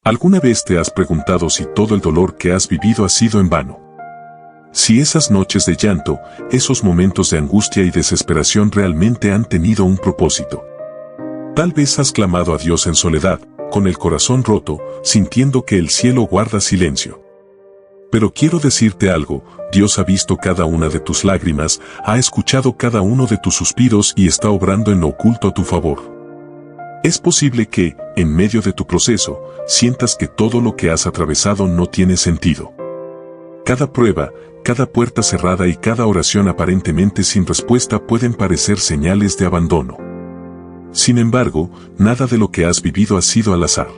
¿Alguna vez te has preguntado si todo el dolor que has vivido ha sido en vano? Si esas noches de llanto, esos momentos de angustia y desesperación realmente han tenido un propósito. Tal vez has clamado a Dios en soledad, con el corazón roto, sintiendo que el cielo guarda silencio. Pero quiero decirte algo, Dios ha visto cada una de tus lágrimas, ha escuchado cada uno de tus suspiros y está obrando en lo oculto a tu favor. Es posible que, en medio de tu proceso, sientas que todo lo que has atravesado no tiene sentido. Cada prueba, cada puerta cerrada y cada oración aparentemente sin respuesta pueden parecer señales de abandono. Sin embargo, nada de lo que has vivido ha sido al azar.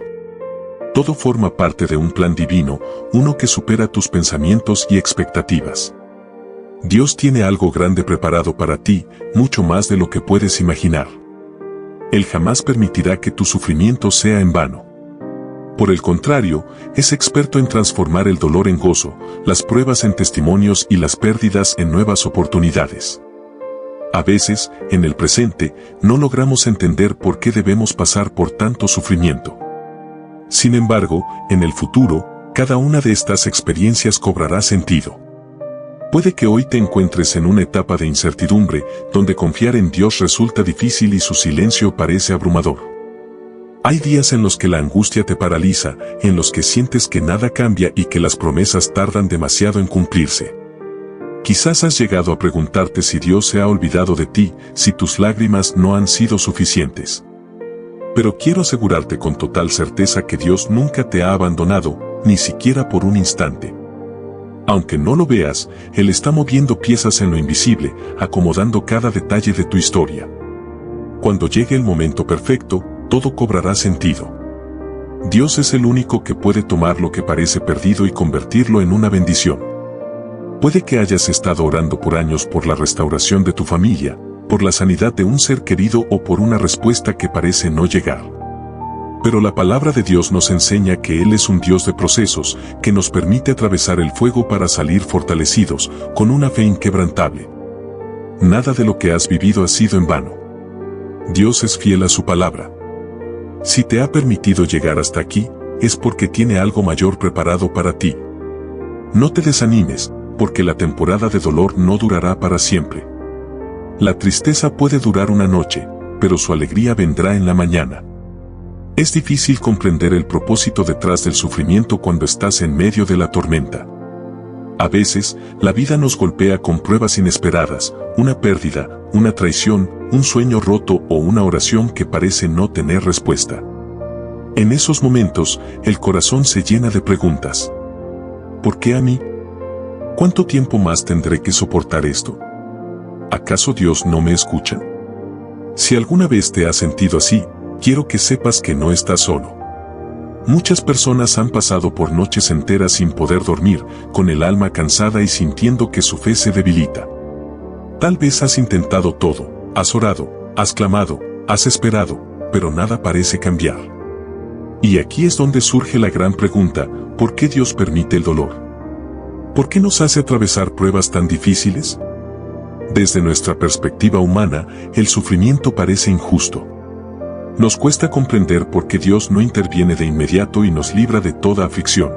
Todo forma parte de un plan divino, uno que supera tus pensamientos y expectativas. Dios tiene algo grande preparado para ti, mucho más de lo que puedes imaginar. Él jamás permitirá que tu sufrimiento sea en vano. Por el contrario, es experto en transformar el dolor en gozo, las pruebas en testimonios y las pérdidas en nuevas oportunidades. A veces, en el presente, no logramos entender por qué debemos pasar por tanto sufrimiento. Sin embargo, en el futuro, cada una de estas experiencias cobrará sentido. Puede que hoy te encuentres en una etapa de incertidumbre, donde confiar en Dios resulta difícil y su silencio parece abrumador. Hay días en los que la angustia te paraliza, en los que sientes que nada cambia y que las promesas tardan demasiado en cumplirse. Quizás has llegado a preguntarte si Dios se ha olvidado de ti, si tus lágrimas no han sido suficientes. Pero quiero asegurarte con total certeza que Dios nunca te ha abandonado, ni siquiera por un instante. Aunque no lo veas, Él está moviendo piezas en lo invisible, acomodando cada detalle de tu historia. Cuando llegue el momento perfecto, todo cobrará sentido. Dios es el único que puede tomar lo que parece perdido y convertirlo en una bendición. Puede que hayas estado orando por años por la restauración de tu familia, por la sanidad de un ser querido o por una respuesta que parece no llegar. Pero la palabra de Dios nos enseña que Él es un Dios de procesos, que nos permite atravesar el fuego para salir fortalecidos, con una fe inquebrantable. Nada de lo que has vivido ha sido en vano. Dios es fiel a su palabra. Si te ha permitido llegar hasta aquí, es porque tiene algo mayor preparado para ti. No te desanimes, porque la temporada de dolor no durará para siempre. La tristeza puede durar una noche, pero su alegría vendrá en la mañana. Es difícil comprender el propósito detrás del sufrimiento cuando estás en medio de la tormenta. A veces, la vida nos golpea con pruebas inesperadas, una pérdida, una traición, un sueño roto o una oración que parece no tener respuesta. En esos momentos, el corazón se llena de preguntas. ¿Por qué a mí? ¿Cuánto tiempo más tendré que soportar esto? ¿Acaso Dios no me escucha? Si alguna vez te has sentido así, quiero que sepas que no estás solo. Muchas personas han pasado por noches enteras sin poder dormir, con el alma cansada y sintiendo que su fe se debilita. Tal vez has intentado todo, has orado, has clamado, has esperado, pero nada parece cambiar. Y aquí es donde surge la gran pregunta, ¿por qué Dios permite el dolor? ¿Por qué nos hace atravesar pruebas tan difíciles? Desde nuestra perspectiva humana, el sufrimiento parece injusto. Nos cuesta comprender por qué Dios no interviene de inmediato y nos libra de toda aflicción.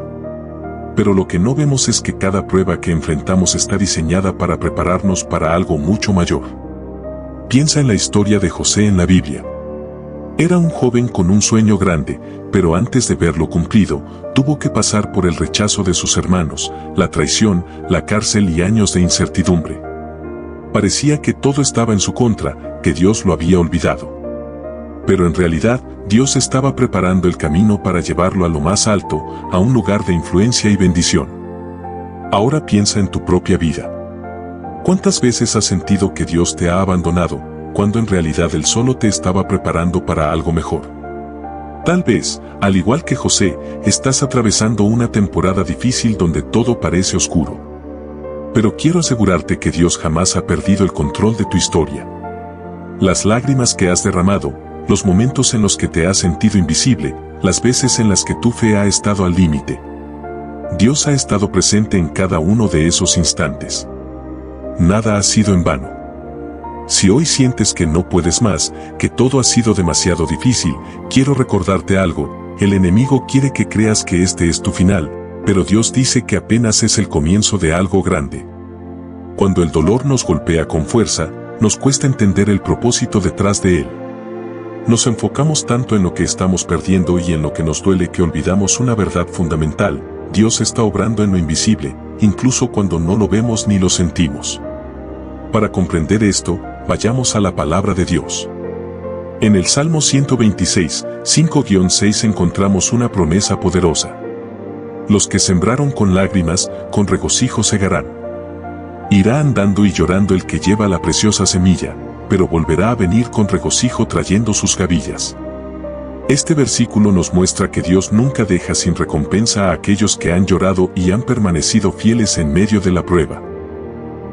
Pero lo que no vemos es que cada prueba que enfrentamos está diseñada para prepararnos para algo mucho mayor. Piensa en la historia de José en la Biblia. Era un joven con un sueño grande, pero antes de verlo cumplido, tuvo que pasar por el rechazo de sus hermanos, la traición, la cárcel y años de incertidumbre. Parecía que todo estaba en su contra, que Dios lo había olvidado. Pero en realidad, Dios estaba preparando el camino para llevarlo a lo más alto, a un lugar de influencia y bendición. Ahora piensa en tu propia vida. ¿Cuántas veces has sentido que Dios te ha abandonado, cuando en realidad Él solo te estaba preparando para algo mejor? Tal vez, al igual que José, estás atravesando una temporada difícil donde todo parece oscuro. Pero quiero asegurarte que Dios jamás ha perdido el control de tu historia. Las lágrimas que has derramado, los momentos en los que te has sentido invisible, las veces en las que tu fe ha estado al límite. Dios ha estado presente en cada uno de esos instantes. Nada ha sido en vano. Si hoy sientes que no puedes más, que todo ha sido demasiado difícil, quiero recordarte algo: El enemigo quiere que creas que este es tu final, pero Dios dice que apenas es el comienzo de algo grande. Cuando el dolor nos golpea con fuerza, nos cuesta entender el propósito detrás de él. Nos enfocamos tanto en lo que estamos perdiendo y en lo que nos duele que olvidamos una verdad fundamental: Dios está obrando en lo invisible, incluso cuando no lo vemos ni lo sentimos. Para comprender esto, vayamos a la palabra de Dios. En el Salmo 126, 5-6 encontramos una promesa poderosa. Los que sembraron con lágrimas, con regocijo segarán. Irá andando y llorando el que lleva la preciosa semilla, pero volverá a venir con regocijo trayendo sus gavillas. Este versículo nos muestra que Dios nunca deja sin recompensa a aquellos que han llorado y han permanecido fieles en medio de la prueba.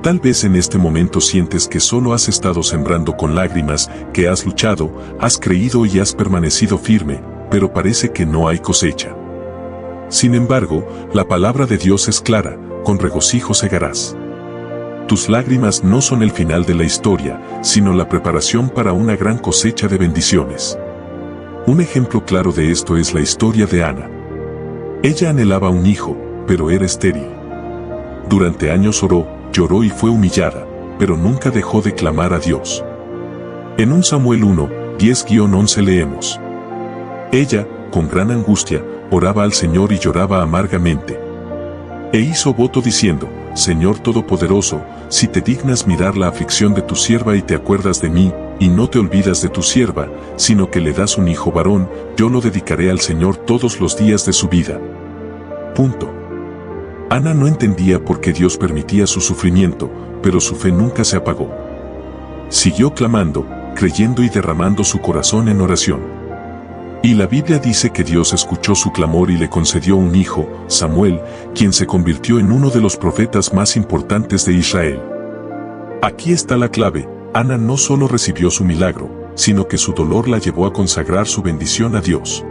Tal vez en este momento sientes que solo has estado sembrando con lágrimas, que has luchado, has creído y has permanecido firme, pero parece que no hay cosecha. Sin embargo, la palabra de Dios es clara: con regocijo segarás. Tus lágrimas no son el final de la historia, sino la preparación para una gran cosecha de bendiciones. Un ejemplo claro de esto es la historia de Ana. Ella anhelaba un hijo, pero era estéril. Durante años oró, lloró y fue humillada, pero nunca dejó de clamar a Dios. En 1 Samuel 1, 10-11 leemos: Ella, con gran angustia, oraba al Señor y lloraba amargamente. E hizo voto diciendo: Señor Todopoderoso, si te dignas mirar la aflicción de tu sierva y te acuerdas de mí, y no te olvidas de tu sierva, sino que le das un hijo varón, yo lo dedicaré al Señor todos los días de su vida. Ana no entendía por qué Dios permitía su sufrimiento, pero su fe nunca se apagó. Siguió clamando, creyendo y derramando su corazón en oración. Y la Biblia dice que Dios escuchó su clamor y le concedió un hijo, Samuel, quien se convirtió en uno de los profetas más importantes de Israel. Aquí está la clave: Ana no solo recibió su milagro, sino que su dolor la llevó a consagrar su bendición a Dios.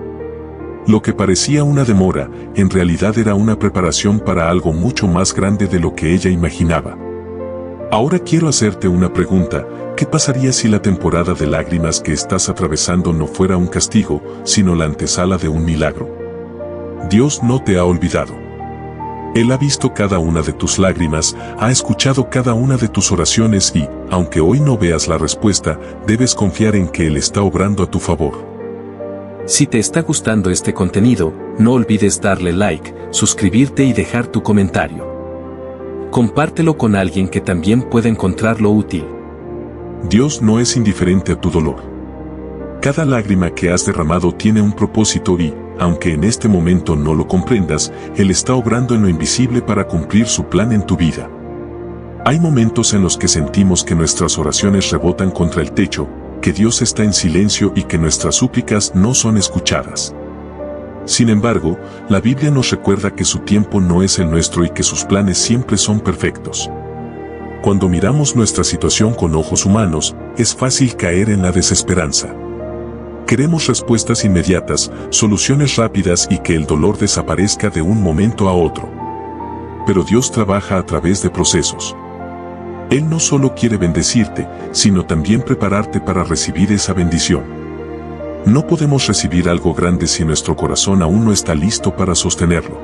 Lo que parecía una demora, en realidad era una preparación para algo mucho más grande de lo que ella imaginaba. Ahora quiero hacerte una pregunta: ¿qué pasaría si la temporada de lágrimas que estás atravesando no fuera un castigo, sino la antesala de un milagro? Dios no te ha olvidado. Él ha visto cada una de tus lágrimas, ha escuchado cada una de tus oraciones y, aunque hoy no veas la respuesta, debes confiar en que Él está obrando a tu favor. Si te está gustando este contenido, no olvides darle like, suscribirte y dejar tu comentario. Compártelo con alguien que también pueda encontrarlo útil. Dios no es indiferente a tu dolor. Cada lágrima que has derramado tiene un propósito y, aunque en este momento no lo comprendas, Él está obrando en lo invisible para cumplir su plan en tu vida. Hay momentos en los que sentimos que nuestras oraciones rebotan contra el techo, que Dios está en silencio y que nuestras súplicas no son escuchadas. Sin embargo, la Biblia nos recuerda que su tiempo no es el nuestro y que sus planes siempre son perfectos. Cuando miramos nuestra situación con ojos humanos, es fácil caer en la desesperanza. Queremos respuestas inmediatas, soluciones rápidas y que el dolor desaparezca de un momento a otro. Pero Dios trabaja a través de procesos. Él no solo quiere bendecirte, sino también prepararte para recibir esa bendición. No podemos recibir algo grande si nuestro corazón aún no está listo para sostenerlo.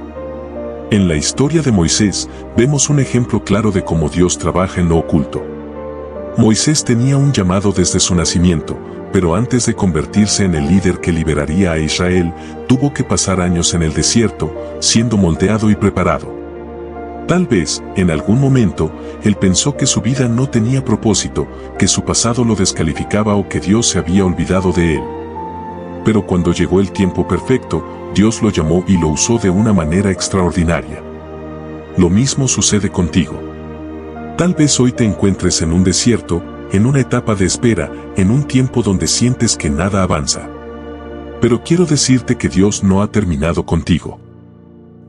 En la historia de Moisés, vemos un ejemplo claro de cómo Dios trabaja en lo oculto. Moisés tenía un llamado desde su nacimiento, pero antes de convertirse en el líder que liberaría a Israel, tuvo que pasar años en el desierto, siendo moldeado y preparado. Tal vez, en algún momento, él pensó que su vida no tenía propósito, que su pasado lo descalificaba o que Dios se había olvidado de él. Pero cuando llegó el tiempo perfecto, Dios lo llamó y lo usó de una manera extraordinaria. Lo mismo sucede contigo. Tal vez hoy te encuentres en un desierto, en una etapa de espera, en un tiempo donde sientes que nada avanza. Pero quiero decirte que Dios no ha terminado contigo.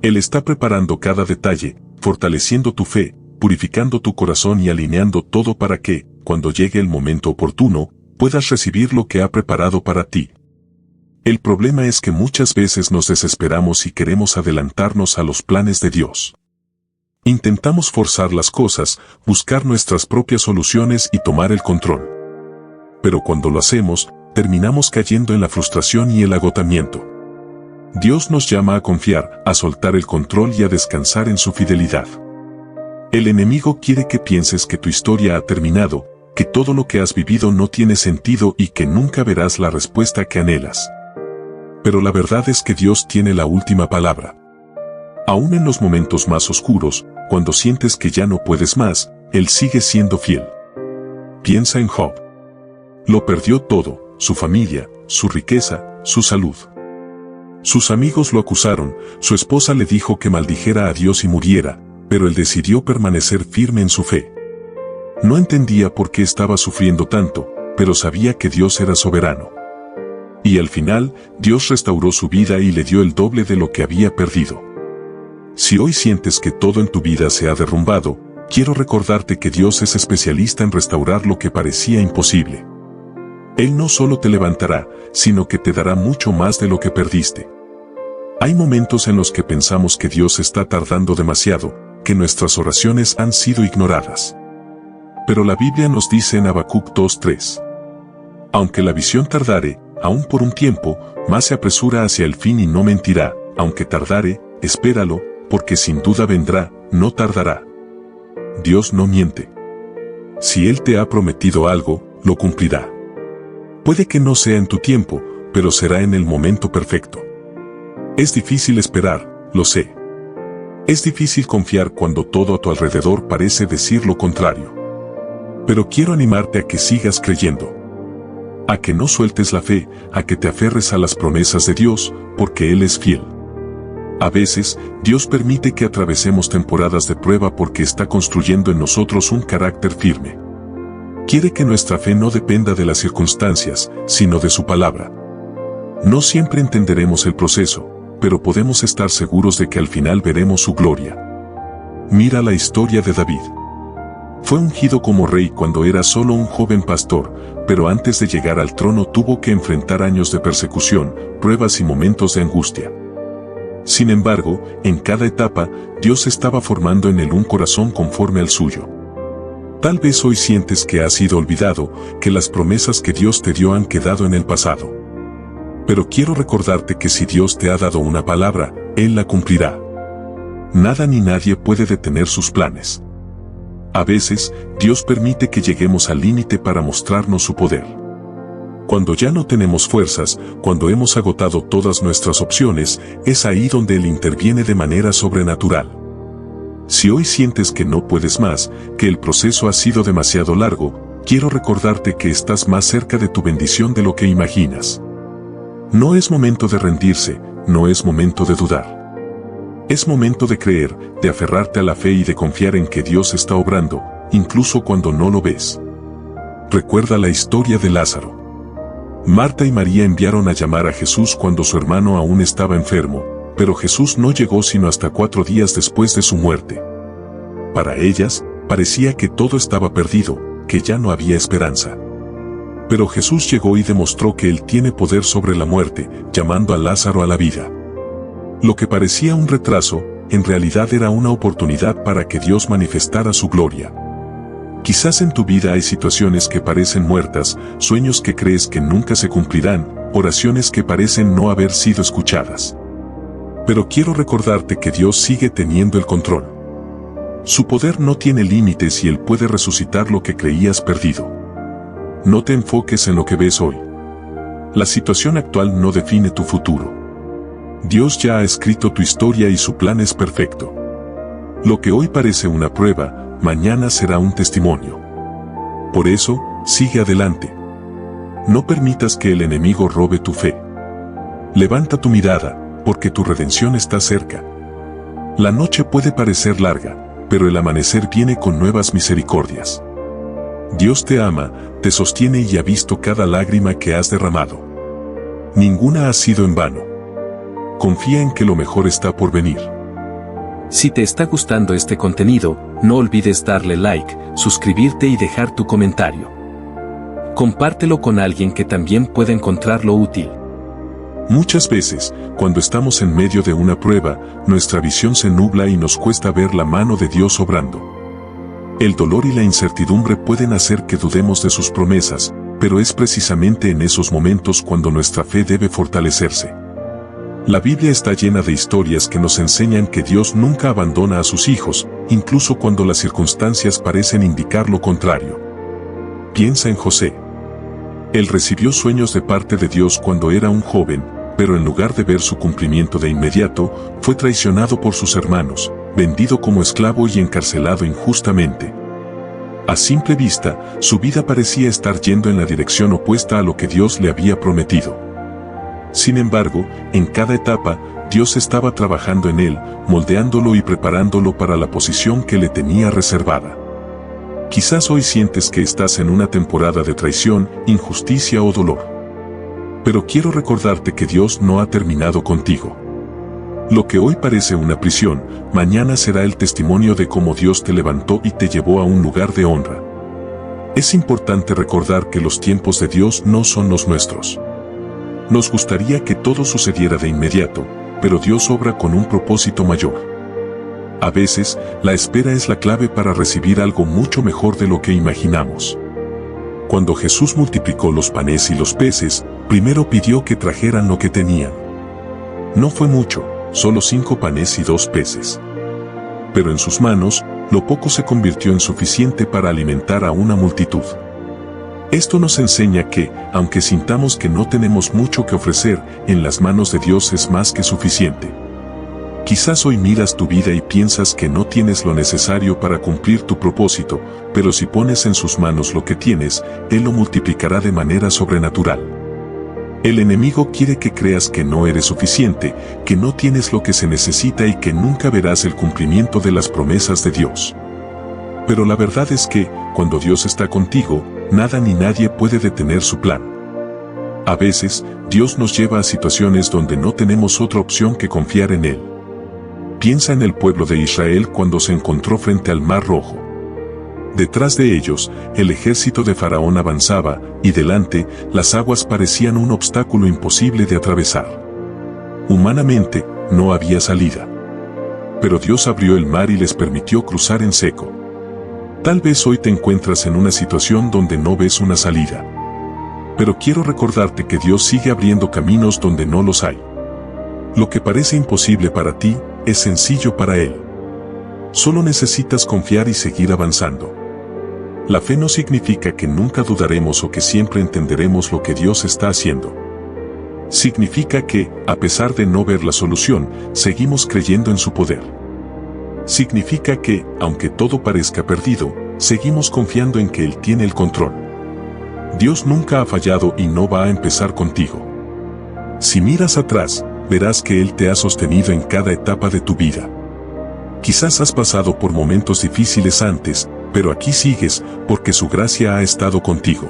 Él está preparando cada detalle, fortaleciendo tu fe, purificando tu corazón y alineando todo para que, cuando llegue el momento oportuno, puedas recibir lo que ha preparado para ti. El problema es que muchas veces nos desesperamos y queremos adelantarnos a los planes de Dios. Intentamos forzar las cosas, buscar nuestras propias soluciones y tomar el control. Pero cuando lo hacemos, terminamos cayendo en la frustración y el agotamiento. Dios nos llama a confiar, a soltar el control y a descansar en su fidelidad. El enemigo quiere que pienses que tu historia ha terminado, que todo lo que has vivido no tiene sentido y que nunca verás la respuesta que anhelas. Pero la verdad es que Dios tiene la última palabra. Aún en los momentos más oscuros, cuando sientes que ya no puedes más, Él sigue siendo fiel. Piensa en Job. Lo perdió todo, su familia, su riqueza, su salud. Sus amigos lo acusaron, su esposa le dijo que maldijera a Dios y muriera, pero él decidió permanecer firme en su fe. No entendía por qué estaba sufriendo tanto, pero sabía que Dios era soberano. Y al final, Dios restauró su vida y le dio el doble de lo que había perdido. Si hoy sientes que todo en tu vida se ha derrumbado, quiero recordarte que Dios es especialista en restaurar lo que parecía imposible. Él no solo te levantará, sino que te dará mucho más de lo que perdiste. Hay momentos en los que pensamos que Dios está tardando demasiado, que nuestras oraciones han sido ignoradas. Pero la Biblia nos dice en Habacuc 2:3. Aunque la visión tardare, aún por un tiempo, más se apresura hacia el fin y no mentirá, aunque tardare, espéralo, porque sin duda vendrá, no tardará. Dios no miente. Si Él te ha prometido algo, lo cumplirá. Puede que no sea en tu tiempo, pero será en el momento perfecto. Es difícil esperar, lo sé. Es difícil confiar cuando todo a tu alrededor parece decir lo contrario. Pero quiero animarte a que sigas creyendo. A que no sueltes la fe, a que te aferres a las promesas de Dios, porque Él es fiel. A veces, Dios permite que atravesemos temporadas de prueba porque está construyendo en nosotros un carácter firme. Quiere que nuestra fe no dependa de las circunstancias, sino de su palabra. No siempre entenderemos el proceso, pero podemos estar seguros de que al final veremos su gloria. Mira la historia de David. Fue ungido como rey cuando era solo un joven pastor, pero antes de llegar al trono tuvo que enfrentar años de persecución, pruebas y momentos de angustia. Sin embargo, en cada etapa, Dios estaba formando en él un corazón conforme al suyo. Tal vez hoy sientes que has sido olvidado, que las promesas que Dios te dio han quedado en el pasado. Pero quiero recordarte que si Dios te ha dado una palabra, Él la cumplirá. Nada ni nadie puede detener sus planes. A veces, Dios permite que lleguemos al límite para mostrarnos su poder. Cuando ya no tenemos fuerzas, cuando hemos agotado todas nuestras opciones, es ahí donde Él interviene de manera sobrenatural. Si hoy sientes que no puedes más, que el proceso ha sido demasiado largo, quiero recordarte que estás más cerca de tu bendición de lo que imaginas. No es momento de rendirse, no es momento de dudar. Es momento de creer, de aferrarte a la fe y de confiar en que Dios está obrando, incluso cuando no lo ves. Recuerda la historia de Lázaro. Marta y María enviaron a llamar a Jesús cuando su hermano aún estaba enfermo, pero Jesús no llegó sino hasta 4 días después de su muerte. Para ellas, parecía que todo estaba perdido, que ya no había esperanza. Pero Jesús llegó y demostró que Él tiene poder sobre la muerte, llamando a Lázaro a la vida. Lo que parecía un retraso, en realidad era una oportunidad para que Dios manifestara su gloria. Quizás en tu vida hay situaciones que parecen muertas, sueños que crees que nunca se cumplirán, oraciones que parecen no haber sido escuchadas. Pero quiero recordarte que Dios sigue teniendo el control. Su poder no tiene límites y Él puede resucitar lo que creías perdido. No te enfoques en lo que ves hoy. La situación actual no define tu futuro. Dios ya ha escrito tu historia y su plan es perfecto. Lo que hoy parece una prueba, mañana será un testimonio. Por eso, sigue adelante. No permitas que el enemigo robe tu fe. Levanta tu mirada, porque tu redención está cerca. La noche puede parecer larga, pero el amanecer viene con nuevas misericordias. Dios te ama, te sostiene y ha visto cada lágrima que has derramado. Ninguna ha sido en vano. Confía en que lo mejor está por venir. Si te está gustando este contenido, no olvides darle like, suscribirte y dejar tu comentario. Compártelo con alguien que también pueda encontrarlo útil. Muchas veces, cuando estamos en medio de una prueba, nuestra visión se nubla y nos cuesta ver la mano de Dios obrando. El dolor y la incertidumbre pueden hacer que dudemos de sus promesas, pero es precisamente en esos momentos cuando nuestra fe debe fortalecerse. La Biblia está llena de historias que nos enseñan que Dios nunca abandona a sus hijos, incluso cuando las circunstancias parecen indicar lo contrario. Piensa en José. Él recibió sueños de parte de Dios cuando era un joven, pero en lugar de ver su cumplimiento de inmediato, fue traicionado por sus hermanos, vendido como esclavo y encarcelado injustamente. A simple vista, su vida parecía estar yendo en la dirección opuesta a lo que Dios le había prometido. Sin embargo, en cada etapa, Dios estaba trabajando en él, moldeándolo y preparándolo para la posición que le tenía reservada. Quizás hoy sientes que estás en una temporada de traición, injusticia o dolor. Pero quiero recordarte que Dios no ha terminado contigo. Lo que hoy parece una prisión, mañana será el testimonio de cómo Dios te levantó y te llevó a un lugar de honra. Es importante recordar que los tiempos de Dios no son los nuestros. Nos gustaría que todo sucediera de inmediato, pero Dios obra con un propósito mayor. A veces, la espera es la clave para recibir algo mucho mejor de lo que imaginamos. Cuando Jesús multiplicó los panes y los peces, primero pidió que trajeran lo que tenían. No fue mucho, solo 5 panes y 2 peces. Pero en sus manos, lo poco se convirtió en suficiente para alimentar a una multitud. Esto nos enseña que, aunque sintamos que no tenemos mucho que ofrecer, en las manos de Dios es más que suficiente. Quizás hoy miras tu vida y piensas que no tienes lo necesario para cumplir tu propósito, pero si pones en sus manos lo que tienes, Él lo multiplicará de manera sobrenatural. El enemigo quiere que creas que no eres suficiente, que no tienes lo que se necesita y que nunca verás el cumplimiento de las promesas de Dios. Pero la verdad es que, cuando Dios está contigo, nada ni nadie puede detener su plan. A veces, Dios nos lleva a situaciones donde no tenemos otra opción que confiar en Él. Piensa en el pueblo de Israel cuando se encontró frente al Mar Rojo. Detrás de ellos, el ejército de Faraón avanzaba, y delante, las aguas parecían un obstáculo imposible de atravesar. Humanamente, no había salida. Pero Dios abrió el mar y les permitió cruzar en seco. Tal vez hoy te encuentras en una situación donde no ves una salida. Pero quiero recordarte que Dios sigue abriendo caminos donde no los hay. Lo que parece imposible para ti, es sencillo para Él. Solo necesitas confiar y seguir avanzando. La fe no significa que nunca dudaremos o que siempre entenderemos lo que Dios está haciendo. Significa que, a pesar de no ver la solución, seguimos creyendo en su poder. Significa que, aunque todo parezca perdido, seguimos confiando en que Él tiene el control. Dios nunca ha fallado y no va a empezar contigo. Si miras atrás, verás que Él te ha sostenido en cada etapa de tu vida. Quizás has pasado por momentos difíciles antes, pero aquí sigues porque su gracia ha estado contigo.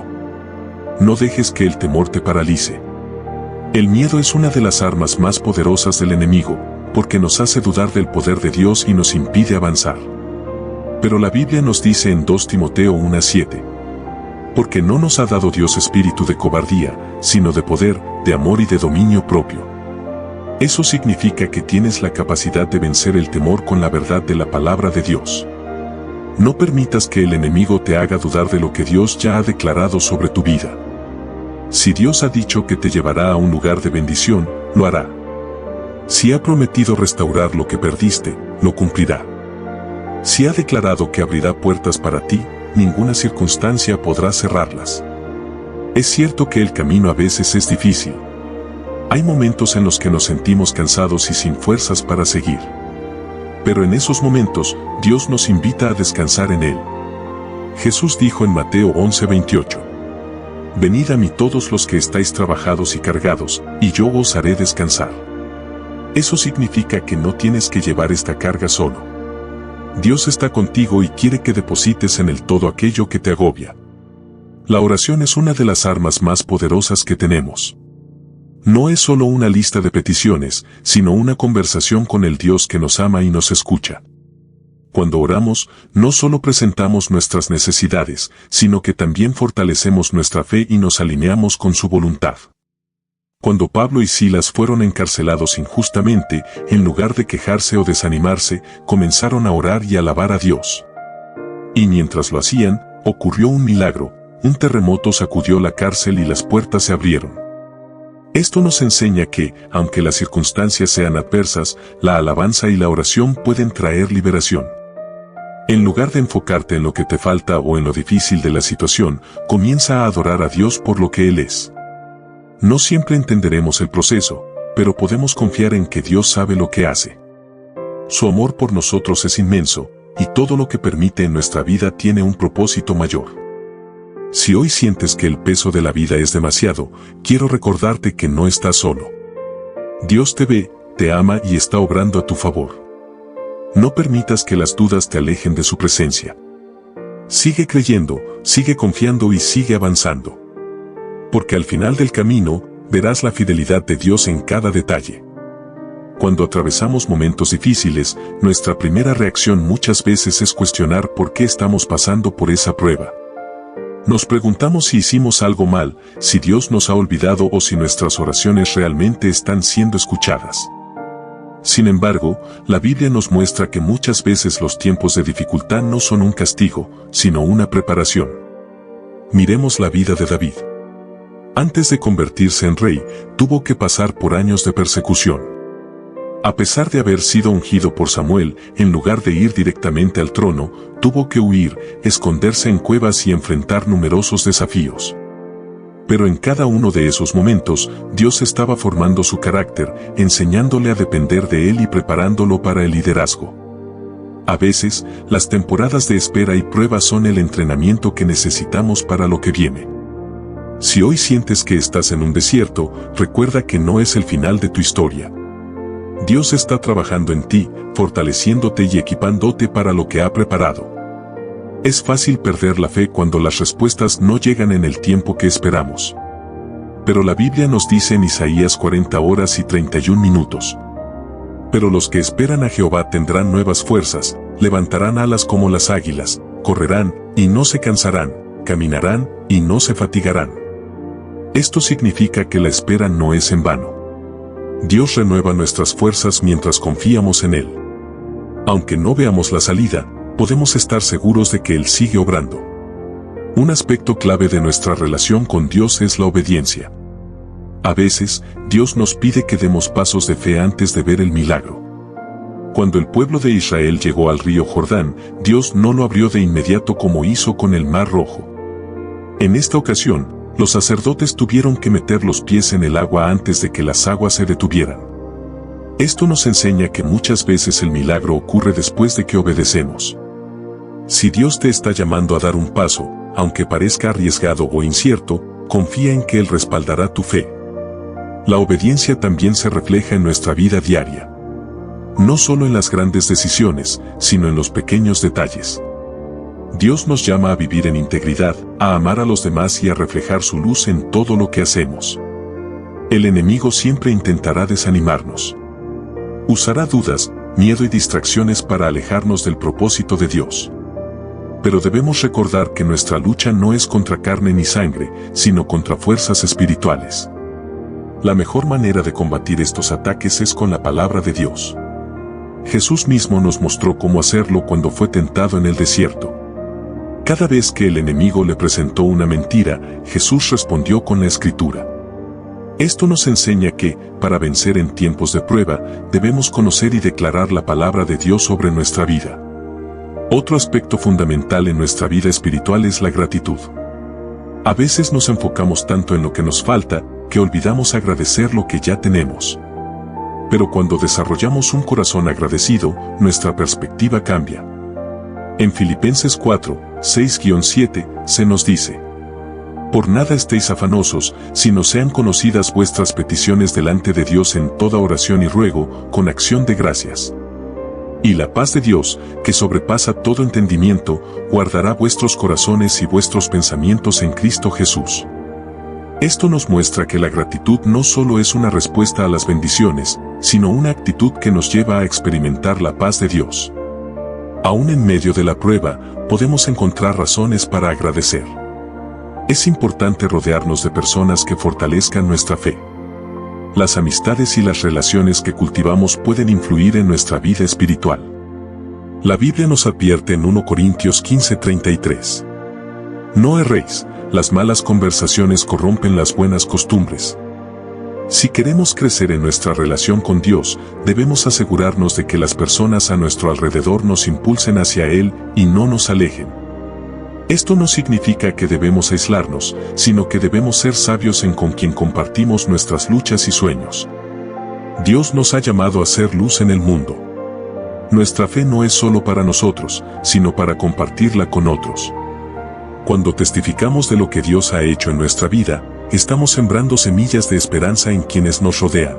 No dejes que el temor te paralice. El miedo es una de las armas más poderosas del enemigo, porque nos hace dudar del poder de Dios y nos impide avanzar. Pero la Biblia nos dice en 2 Timoteo 1:7, porque no nos ha dado Dios espíritu de cobardía, sino de poder, de amor y de dominio propio. Eso significa que tienes la capacidad de vencer el temor con la verdad de la palabra de Dios. No permitas que el enemigo te haga dudar de lo que Dios ya ha declarado sobre tu vida. Si Dios ha dicho que te llevará a un lugar de bendición, lo hará. Si ha prometido restaurar lo que perdiste, lo cumplirá. Si ha declarado que abrirá puertas para ti, ninguna circunstancia podrá cerrarlas. Es cierto que el camino a veces es difícil. Hay momentos en los que nos sentimos cansados y sin fuerzas para seguir. Pero en esos momentos, Dios nos invita a descansar en Él. Jesús dijo en Mateo 11:28, venid a mí todos los que estáis trabajados y cargados, y yo os haré descansar. Eso significa que no tienes que llevar esta carga solo. Dios está contigo y quiere que deposites en Él todo aquello que te agobia. La oración es una de las armas más poderosas que tenemos. No es solo una lista de peticiones, sino una conversación con el Dios que nos ama y nos escucha. Cuando oramos, no solo presentamos nuestras necesidades, sino que también fortalecemos nuestra fe y nos alineamos con su voluntad. Cuando Pablo y Silas fueron encarcelados injustamente, en lugar de quejarse o desanimarse, comenzaron a orar y alabar a Dios. Y mientras lo hacían, ocurrió un milagro, un terremoto sacudió la cárcel y las puertas se abrieron. Esto nos enseña que, aunque las circunstancias sean adversas, la alabanza y la oración pueden traer liberación. En lugar de enfocarte en lo que te falta o en lo difícil de la situación, comienza a adorar a Dios por lo que Él es. No siempre entenderemos el proceso, pero podemos confiar en que Dios sabe lo que hace. Su amor por nosotros es inmenso, y todo lo que permite en nuestra vida tiene un propósito mayor. Si hoy sientes que el peso de la vida es demasiado, quiero recordarte que no estás solo. Dios te ve, te ama y está obrando a tu favor. No permitas que las dudas te alejen de su presencia. Sigue creyendo, sigue confiando y sigue avanzando. Porque al final del camino, verás la fidelidad de Dios en cada detalle. Cuando atravesamos momentos difíciles, nuestra primera reacción muchas veces es cuestionar por qué estamos pasando por esa prueba. Nos preguntamos si hicimos algo mal, si Dios nos ha olvidado o si nuestras oraciones realmente están siendo escuchadas. Sin embargo, la Biblia nos muestra que muchas veces los tiempos de dificultad no son un castigo, sino una preparación. Miremos la vida de David. Antes de convertirse en rey, tuvo que pasar por años de persecución. A pesar de haber sido ungido por Samuel, en lugar de ir directamente al trono, tuvo que huir, esconderse en cuevas y enfrentar numerosos desafíos. Pero en cada uno de esos momentos, Dios estaba formando su carácter, enseñándole a depender de Él y preparándolo para el liderazgo. A veces, las temporadas de espera y prueba son el entrenamiento que necesitamos para lo que viene. Si hoy sientes que estás en un desierto, recuerda que no es el final de tu historia. Dios está trabajando en ti, fortaleciéndote y equipándote para lo que ha preparado. Es fácil perder la fe cuando las respuestas no llegan en el tiempo que esperamos. Pero la Biblia nos dice en Isaías 40 horas y 31 minutos. Pero los que esperan a Jehová tendrán nuevas fuerzas, levantarán alas como las águilas, correrán y no se cansarán, caminarán y no se fatigarán. Esto significa que la espera no es en vano. Dios renueva nuestras fuerzas mientras confiamos en Él. Aunque no veamos la salida, podemos estar seguros de que Él sigue obrando. Un aspecto clave de nuestra relación con Dios es la obediencia. A veces, Dios nos pide que demos pasos de fe antes de ver el milagro. Cuando el pueblo de Israel llegó al río Jordán, Dios no lo abrió de inmediato como hizo con el Mar Rojo. En esta ocasión, los sacerdotes tuvieron que meter los pies en el agua antes de que las aguas se detuvieran. Esto nos enseña que muchas veces el milagro ocurre después de que obedecemos. Si Dios te está llamando a dar un paso, aunque parezca arriesgado o incierto, confía en que Él respaldará tu fe. La obediencia también se refleja en nuestra vida diaria. No solo en las grandes decisiones, sino en los pequeños detalles. Dios nos llama a vivir en integridad, a amar a los demás y a reflejar su luz en todo lo que hacemos. El enemigo siempre intentará desanimarnos. Usará dudas, miedo y distracciones para alejarnos del propósito de Dios. Pero debemos recordar que nuestra lucha no es contra carne ni sangre, sino contra fuerzas espirituales. La mejor manera de combatir estos ataques es con la palabra de Dios. Jesús mismo nos mostró cómo hacerlo cuando fue tentado en el desierto. Cada vez que el enemigo le presentó una mentira, Jesús respondió con la Escritura. Esto nos enseña que, para vencer en tiempos de prueba, debemos conocer y declarar la palabra de Dios sobre nuestra vida. Otro aspecto fundamental en nuestra vida espiritual es la gratitud. A veces nos enfocamos tanto en lo que nos falta, que olvidamos agradecer lo que ya tenemos. Pero cuando desarrollamos un corazón agradecido, nuestra perspectiva cambia. En Filipenses 4, 6-7, se nos dice: Por nada estéis afanosos, sino sean conocidas vuestras peticiones delante de Dios en toda oración y ruego, con acción de gracias. Y la paz de Dios, que sobrepasa todo entendimiento, guardará vuestros corazones y vuestros pensamientos en Cristo Jesús. Esto nos muestra que la gratitud no solo es una respuesta a las bendiciones, sino una actitud que nos lleva a experimentar la paz de Dios. Aún en medio de la prueba, podemos encontrar razones para agradecer. Es importante rodearnos de personas que fortalezcan nuestra fe. Las amistades y las relaciones que cultivamos pueden influir en nuestra vida espiritual. La Biblia nos advierte en 1 Corintios 15:33. No erréis, las malas conversaciones corrompen las buenas costumbres. Si queremos crecer en nuestra relación con Dios, debemos asegurarnos de que las personas a nuestro alrededor nos impulsen hacia Él y no nos alejen. Esto no significa que debemos aislarnos, sino que debemos ser sabios en con quien compartimos nuestras luchas y sueños. Dios nos ha llamado a ser luz en el mundo. Nuestra fe no es solo para nosotros, sino para compartirla con otros. Cuando testificamos de lo que Dios ha hecho en nuestra vida, estamos sembrando semillas de esperanza en quienes nos rodean.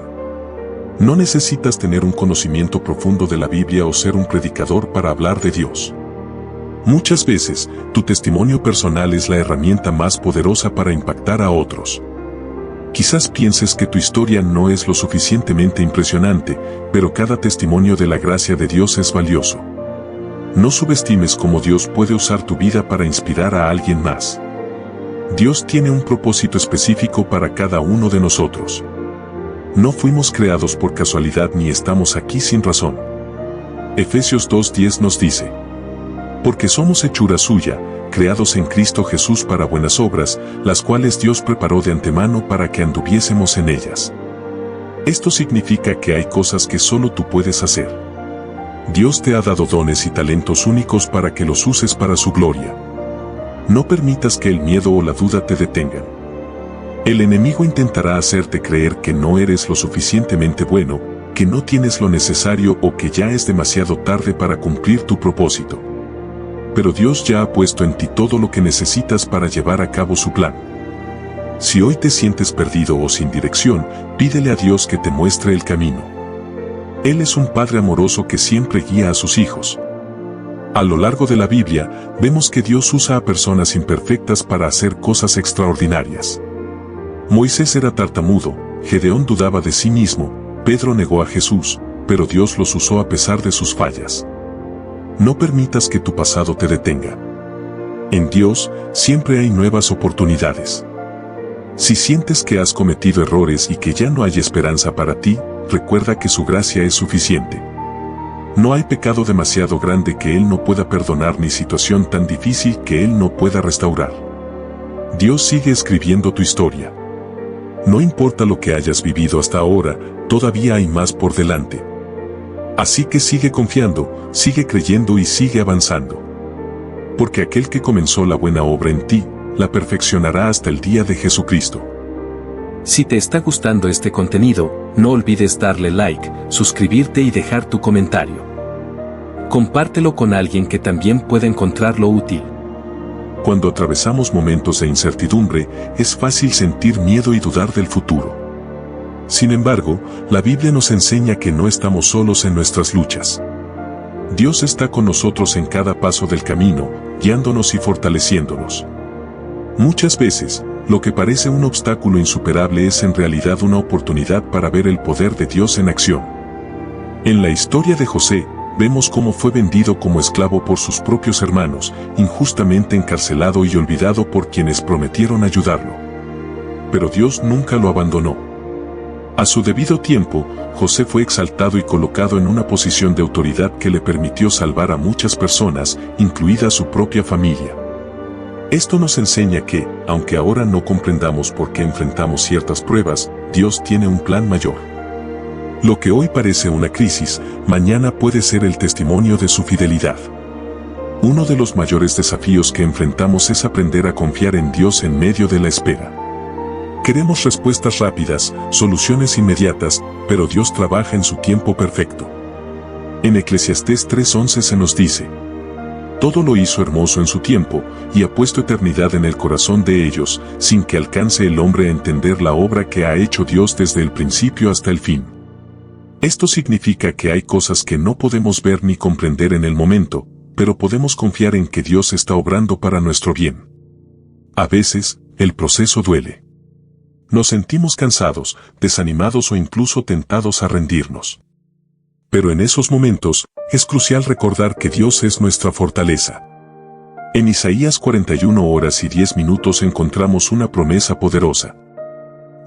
No necesitas tener un conocimiento profundo de la Biblia o ser un predicador para hablar de Dios. Muchas veces, tu testimonio personal es la herramienta más poderosa para impactar a otros. Quizás pienses que tu historia no es lo suficientemente impresionante, pero cada testimonio de la gracia de Dios es valioso. No subestimes cómo Dios puede usar tu vida para inspirar a alguien más. Dios tiene un propósito específico para cada uno de nosotros. No fuimos creados por casualidad ni estamos aquí sin razón. Efesios 2:10 nos dice: porque somos hechura suya, creados en Cristo Jesús para buenas obras, las cuales Dios preparó de antemano para que anduviésemos en ellas. Esto significa que hay cosas que solo tú puedes hacer. Dios te ha dado dones y talentos únicos para que los uses para su gloria. No permitas que el miedo o la duda te detengan. El enemigo intentará hacerte creer que no eres lo suficientemente bueno, que no tienes lo necesario o que ya es demasiado tarde para cumplir tu propósito. Pero Dios ya ha puesto en ti todo lo que necesitas para llevar a cabo su plan. Si hoy te sientes perdido o sin dirección, pídele a Dios que te muestre el camino. Él es un Padre amoroso que siempre guía a sus hijos. A lo largo de la Biblia, vemos que Dios usa a personas imperfectas para hacer cosas extraordinarias. Moisés era tartamudo, Gedeón dudaba de sí mismo, Pedro negó a Jesús, pero Dios los usó a pesar de sus fallas. No permitas que tu pasado te detenga. En Dios, siempre hay nuevas oportunidades. Si sientes que has cometido errores y que ya no hay esperanza para ti, recuerda que su gracia es suficiente. No hay pecado demasiado grande que Él no pueda perdonar ni situación tan difícil que Él no pueda restaurar. Dios sigue escribiendo tu historia. No importa lo que hayas vivido hasta ahora, todavía hay más por delante. Así que sigue confiando, sigue creyendo y sigue avanzando. Porque aquel que comenzó la buena obra en ti, la perfeccionará hasta el día de Jesucristo. Si te está gustando este contenido, no olvides darle like, suscribirte y dejar tu comentario. Compártelo con alguien que también pueda encontrarlo útil. Cuando atravesamos momentos de incertidumbre, es fácil sentir miedo y dudar del futuro. Sin embargo, la Biblia nos enseña que no estamos solos en nuestras luchas. Dios está con nosotros en cada paso del camino, guiándonos y fortaleciéndonos. Muchas veces, lo que parece un obstáculo insuperable es en realidad una oportunidad para ver el poder de Dios en acción. En la historia de José, vemos cómo fue vendido como esclavo por sus propios hermanos, injustamente encarcelado y olvidado por quienes prometieron ayudarlo. Pero Dios nunca lo abandonó. A su debido tiempo, José fue exaltado y colocado en una posición de autoridad que le permitió salvar a muchas personas, incluida su propia familia. Esto nos enseña que, aunque ahora no comprendamos por qué enfrentamos ciertas pruebas, Dios tiene un plan mayor. Lo que hoy parece una crisis, mañana puede ser el testimonio de su fidelidad. Uno de los mayores desafíos que enfrentamos es aprender a confiar en Dios en medio de la espera. Queremos respuestas rápidas, soluciones inmediatas, pero Dios trabaja en su tiempo perfecto. En Eclesiastés 3:11 se nos dice: todo lo hizo hermoso en su tiempo, y ha puesto eternidad en el corazón de ellos, sin que alcance el hombre a entender la obra que ha hecho Dios desde el principio hasta el fin. Esto significa que hay cosas que no podemos ver ni comprender en el momento, pero podemos confiar en que Dios está obrando para nuestro bien. A veces, el proceso duele. Nos sentimos cansados, desanimados o incluso tentados a rendirnos. Pero en esos momentos, es crucial recordar que Dios es nuestra fortaleza. En Isaías 41 horas y 10 minutos encontramos una promesa poderosa.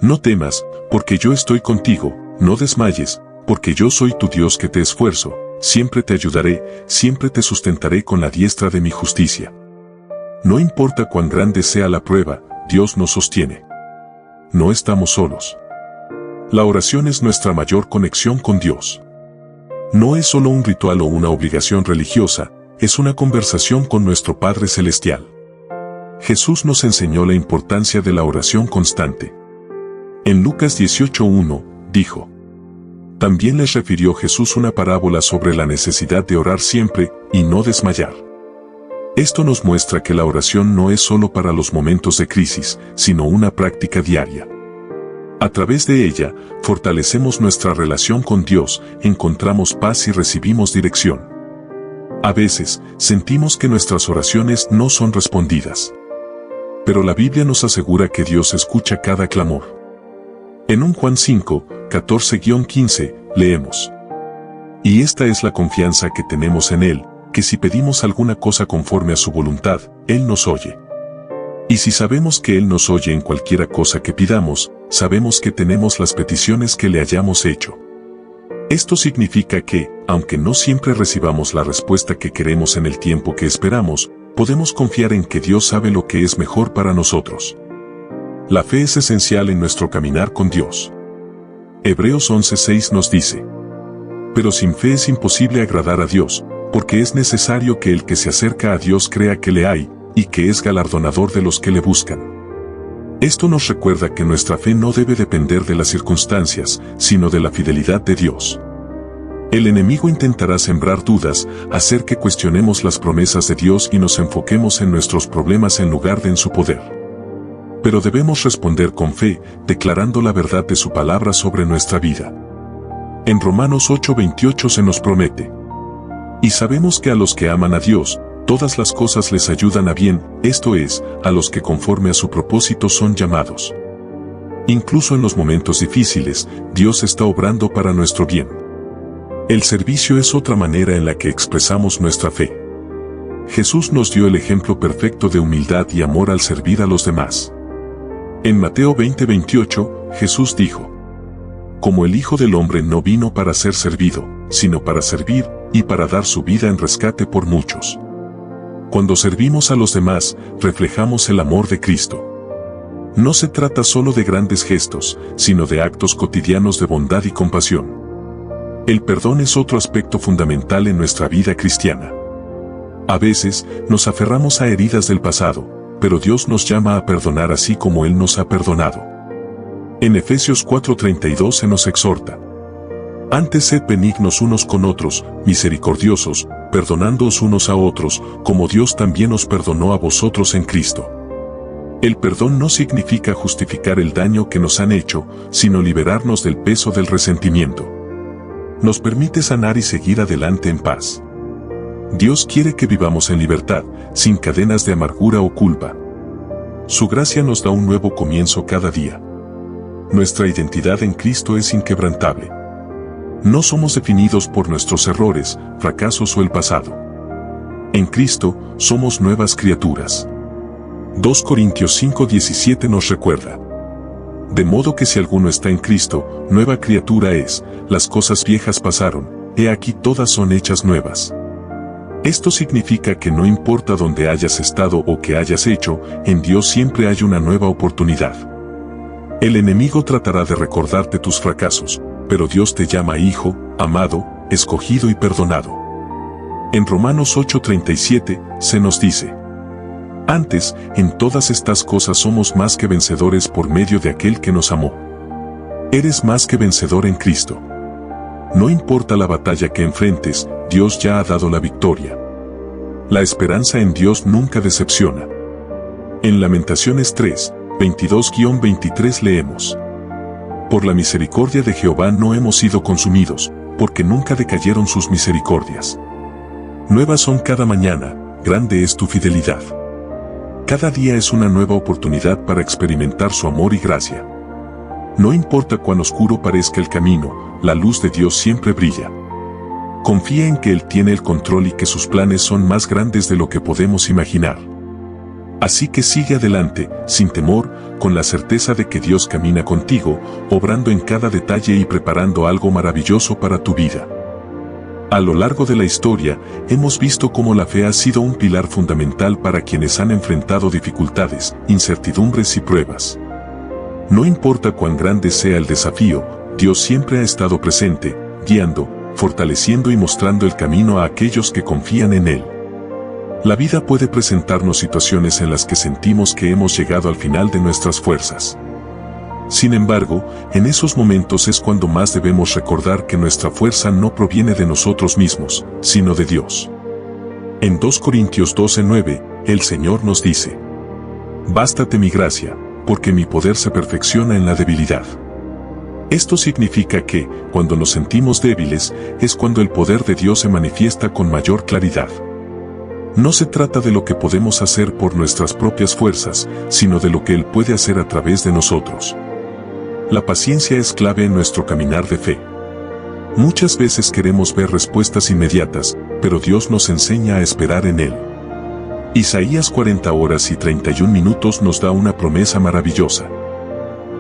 No temas, porque yo estoy contigo, no desmayes, porque yo soy tu Dios que te esfuerzo, siempre te ayudaré, siempre te sustentaré con la diestra de mi justicia. No importa cuán grande sea la prueba, Dios nos sostiene. No estamos solos. La oración es nuestra mayor conexión con Dios. No es solo un ritual o una obligación religiosa, es una conversación con nuestro Padre Celestial. Jesús nos enseñó la importancia de la oración constante. En Lucas 18:1, dijo: También les refirió Jesús una parábola sobre la necesidad de orar siempre y no desmayar. Esto nos muestra que la oración no es solo para los momentos de crisis, sino una práctica diaria. A través de ella, fortalecemos nuestra relación con Dios, encontramos paz y recibimos dirección. A veces, sentimos que nuestras oraciones no son respondidas. Pero la Biblia nos asegura que Dios escucha cada clamor. En 1 Juan 5, 14-15, leemos: Y esta es la confianza que tenemos en Él, que si pedimos alguna cosa conforme a su voluntad, Él nos oye. Y si sabemos que Él nos oye en cualquiera cosa que pidamos, sabemos que tenemos las peticiones que le hayamos hecho. Esto significa que, aunque no siempre recibamos la respuesta que queremos en el tiempo que esperamos, podemos confiar en que Dios sabe lo que es mejor para nosotros. La fe es esencial en nuestro caminar con Dios. Hebreos 11:6 nos dice: Pero sin fe es imposible agradar a Dios, porque es necesario que el que se acerca a Dios crea que le hay, y que es galardonador de los que le buscan. Esto nos recuerda que nuestra fe no debe depender de las circunstancias, sino de la fidelidad de Dios. El enemigo intentará sembrar dudas, hacer que cuestionemos las promesas de Dios y nos enfoquemos en nuestros problemas en lugar de en su poder. Pero debemos responder con fe, declarando la verdad de su palabra sobre nuestra vida. En Romanos 8:28 se nos promete: Y sabemos que a los que aman a Dios, todas las cosas les ayudan a bien, esto es, a los que conforme a su propósito son llamados. Incluso en los momentos difíciles, Dios está obrando para nuestro bien. El servicio es otra manera en la que expresamos nuestra fe. Jesús nos dio el ejemplo perfecto de humildad y amor al servir a los demás. En Mateo 20:28, Jesús dijo: Como el Hijo del Hombre no vino para ser servido, sino para servir, y para dar su vida en rescate por muchos. Cuando servimos a los demás, reflejamos el amor de Cristo. No se trata solo de grandes gestos, sino de actos cotidianos de bondad y compasión. El perdón es otro aspecto fundamental en nuestra vida cristiana. A veces, nos aferramos a heridas del pasado, pero Dios nos llama a perdonar así como Él nos ha perdonado. En Efesios 4:32 se nos exhorta: Antes sed benignos unos con otros, misericordiosos, perdonándoos unos a otros, como Dios también os perdonó a vosotros en Cristo. El perdón no significa justificar el daño que nos han hecho, sino liberarnos del peso del resentimiento. Nos permite sanar y seguir adelante en paz. Dios quiere que vivamos en libertad, sin cadenas de amargura o culpa. Su gracia nos da un nuevo comienzo cada día. Nuestra identidad en Cristo es inquebrantable. No somos definidos por nuestros errores, fracasos o el pasado. En Cristo, somos nuevas criaturas. 2 Corintios 5:17 nos recuerda: De modo que si alguno está en Cristo, nueva criatura es, las cosas viejas pasaron, he aquí todas son hechas nuevas. Esto significa que no importa dónde hayas estado o qué hayas hecho, en Dios siempre hay una nueva oportunidad. El enemigo tratará de recordarte tus fracasos, pero Dios te llama hijo, amado, escogido y perdonado. En Romanos 8:37 se nos dice: Antes, en todas estas cosas somos más que vencedores por medio de aquel que nos amó. Eres más que vencedor en Cristo. No importa la batalla que enfrentes, Dios ya ha dado la victoria. La esperanza en Dios nunca decepciona. En Lamentaciones 3:22-23 leemos: Por la misericordia de Jehová no hemos sido consumidos, porque nunca decayeron sus misericordias. Nuevas son cada mañana, grande es tu fidelidad. Cada día es una nueva oportunidad para experimentar su amor y gracia. No importa cuán oscuro parezca el camino, la luz de Dios siempre brilla. Confía en que Él tiene el control y que sus planes son más grandes de lo que podemos imaginar. Así que sigue adelante, sin temor, con la certeza de que Dios camina contigo, obrando en cada detalle y preparando algo maravilloso para tu vida. A lo largo de la historia, hemos visto cómo la fe ha sido un pilar fundamental para quienes han enfrentado dificultades, incertidumbres y pruebas. No importa cuán grande sea el desafío, Dios siempre ha estado presente, guiando, fortaleciendo y mostrando el camino a aquellos que confían en Él. La vida puede presentarnos situaciones en las que sentimos que hemos llegado al final de nuestras fuerzas. Sin embargo, en esos momentos es cuando más debemos recordar que nuestra fuerza no proviene de nosotros mismos, sino de Dios. En 2 Corintios 12:9, el Señor nos dice: «Bástate mi gracia, porque mi poder se perfecciona en la debilidad». Esto significa que, cuando nos sentimos débiles, es cuando el poder de Dios se manifiesta con mayor claridad. No se trata de lo que podemos hacer por nuestras propias fuerzas, sino de lo que Él puede hacer a través de nosotros. La paciencia es clave en nuestro caminar de fe. Muchas veces queremos ver respuestas inmediatas, pero Dios nos enseña a esperar en Él. Isaías 40 horas y 31 minutos nos da una promesa maravillosa.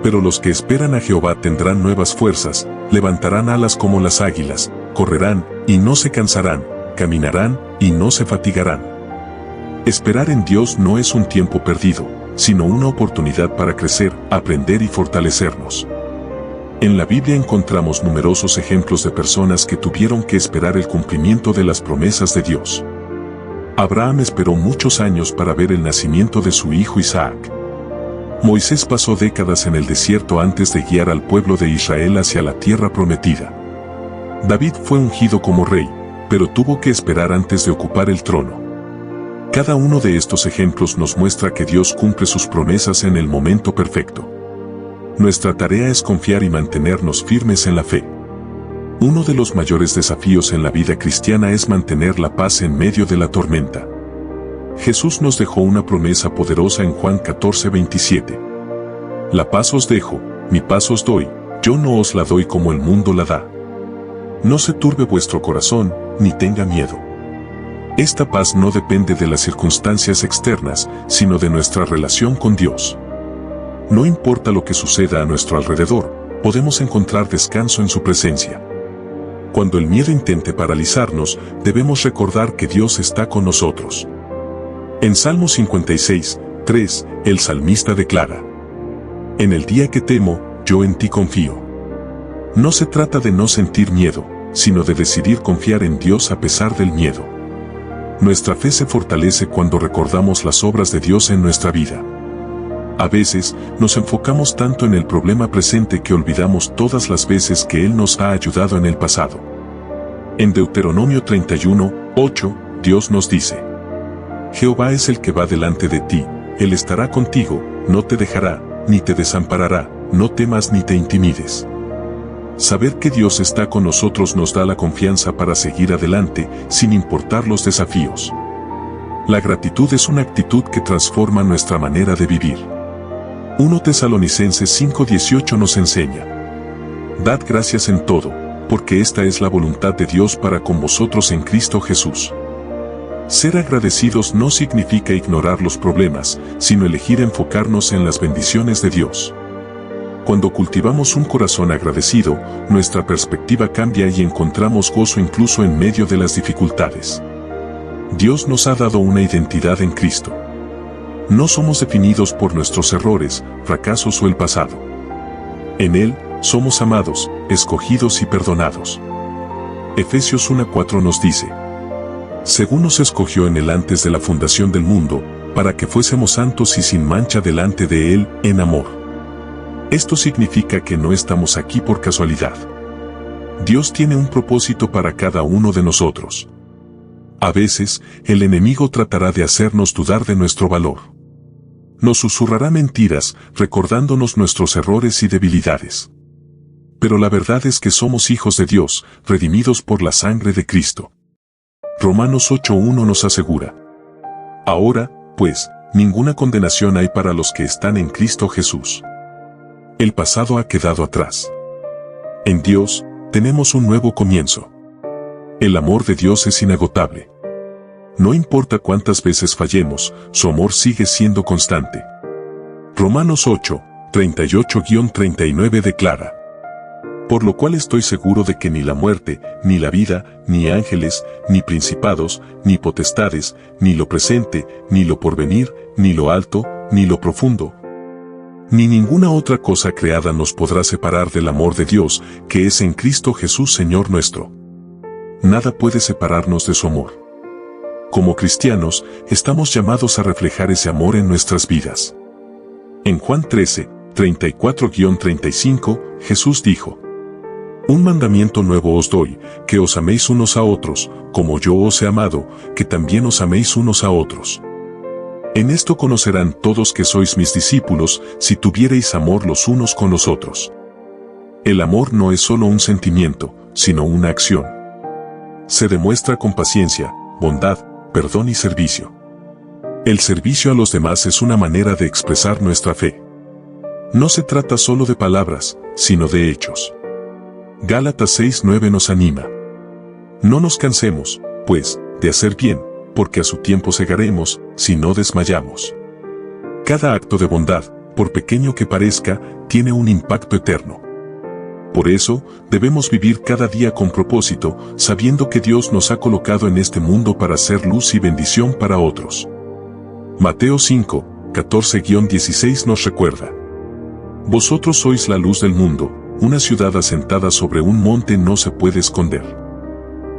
Pero los que esperan a Jehová tendrán nuevas fuerzas, levantarán alas como las águilas, correrán y no se cansarán, caminarán y no se fatigarán. Esperar en Dios no es un tiempo perdido, sino una oportunidad para crecer, aprender y fortalecernos. En la Biblia encontramos numerosos ejemplos de personas que tuvieron que esperar el cumplimiento de las promesas de Dios. Abraham esperó muchos años para ver el nacimiento de su hijo Isaac. Moisés pasó décadas en el desierto antes de guiar al pueblo de Israel hacia la tierra prometida. David fue ungido como rey, pero tuvo que esperar antes de ocupar el trono. Cada uno de estos ejemplos nos muestra que Dios cumple sus promesas en el momento perfecto. Nuestra tarea es confiar y mantenernos firmes en la fe. Uno de los mayores desafíos en la vida cristiana es mantener la paz en medio de la tormenta. Jesús nos dejó una promesa poderosa en Juan 14:27. La paz os dejo, mi paz os doy, yo no os la doy como el mundo la da. No se turbe vuestro corazón, ni tenga miedo. Esta paz no depende de las circunstancias externas, sino de nuestra relación con Dios. No importa lo que suceda a nuestro alrededor, podemos encontrar descanso en su presencia. Cuando el miedo intente paralizarnos, debemos recordar que Dios está con nosotros. En Salmo 56:3, el salmista declara: «En el día que temo, yo en ti confío». No se trata de no sentir miedo, sino de decidir confiar en Dios a pesar del miedo. Nuestra fe se fortalece cuando recordamos las obras de Dios en nuestra vida. A veces, nos enfocamos tanto en el problema presente que olvidamos todas las veces que Él nos ha ayudado en el pasado. En Deuteronomio 31:8, Dios nos dice: «Jehová es el que va delante de ti, Él estará contigo, no te dejará, ni te desamparará, no temas ni te intimides». Saber que Dios está con nosotros nos da la confianza para seguir adelante, sin importar los desafíos. La gratitud es una actitud que transforma nuestra manera de vivir. 1 Tesalonicenses 5:18 nos enseña: «Dad gracias en todo, porque esta es la voluntad de Dios para con vosotros en Cristo Jesús». Ser agradecidos no significa ignorar los problemas, sino elegir enfocarnos en las bendiciones de Dios. Cuando cultivamos un corazón agradecido, nuestra perspectiva cambia y encontramos gozo incluso en medio de las dificultades. Dios nos ha dado una identidad en Cristo. No somos definidos por nuestros errores, fracasos o el pasado. En Él, somos amados, escogidos y perdonados. Efesios 1:4 nos dice: «Según nos escogió en Él antes de la fundación del mundo, para que fuésemos santos y sin mancha delante de Él, en amor». Esto significa que no estamos aquí por casualidad. Dios tiene un propósito para cada uno de nosotros. A veces, el enemigo tratará de hacernos dudar de nuestro valor. Nos susurrará mentiras, recordándonos nuestros errores y debilidades. Pero la verdad es que somos hijos de Dios, redimidos por la sangre de Cristo. Romanos 8:1 nos asegura: «Ahora, pues, ninguna condenación hay para los que están en Cristo Jesús». El pasado ha quedado atrás. En Dios, tenemos un nuevo comienzo. El amor de Dios es inagotable. No importa cuántas veces fallemos, su amor sigue siendo constante. Romanos 8:38-39 declara: «Por lo cual estoy seguro de que ni la muerte, ni la vida, ni ángeles, ni principados, ni potestades, ni lo presente, ni lo porvenir, ni lo alto, ni lo profundo, Ni ninguna otra cosa creada nos podrá separar del amor de Dios, que es en Cristo Jesús Señor nuestro. Nada puede separarnos de su amor. Como cristianos, estamos llamados a reflejar ese amor en nuestras vidas. En Juan 13, 34-35, Jesús dijo: Un mandamiento nuevo os doy, que os améis unos a otros, como yo os he amado, que también os améis unos a otros. En esto conocerán todos que sois mis discípulos, si tuviereis amor los unos con los otros. El amor no es solo un sentimiento, sino una acción. Se demuestra con paciencia, bondad, perdón y servicio. El servicio a los demás es una manera de expresar nuestra fe. No se trata solo de palabras, sino de hechos. Gálatas 6:9 nos anima. No nos cansemos, pues, de hacer bien, porque a su tiempo segaremos, si no desmayamos. Cada acto de bondad, por pequeño que parezca, tiene un impacto eterno. Por eso, debemos vivir cada día con propósito, sabiendo que Dios nos ha colocado en este mundo para ser luz y bendición para otros. Mateo 5, 14-16 nos recuerda: Vosotros sois la luz del mundo, una ciudad asentada sobre un monte no se puede esconder.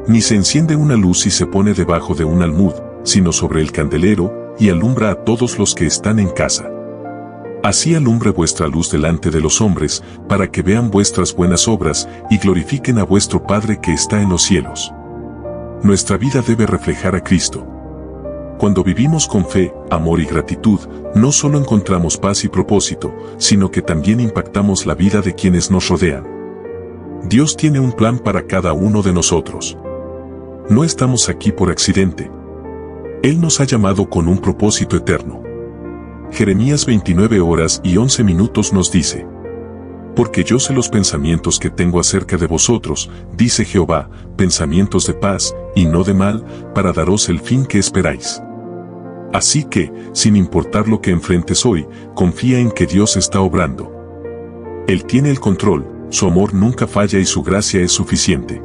Ni se enciende una luz y se pone debajo de un almud, sino sobre el candelero, y alumbra a todos los que están en casa. Así alumbre vuestra luz delante de los hombres, para que vean vuestras buenas obras, y glorifiquen a vuestro Padre que está en los cielos. Nuestra vida debe reflejar a Cristo. Cuando vivimos con fe, amor y gratitud, no solo encontramos paz y propósito, sino que también impactamos la vida de quienes nos rodean. Dios tiene un plan para cada uno de nosotros. No estamos aquí por accidente. Él nos ha llamado con un propósito eterno. Jeremías 29:11 nos dice: Porque yo sé los pensamientos que tengo acerca de vosotros, dice Jehová, pensamientos de paz, y no de mal, para daros el fin que esperáis. Así que, sin importar lo que enfrentes hoy, confía en que Dios está obrando. Él tiene el control, su amor nunca falla y su gracia es suficiente.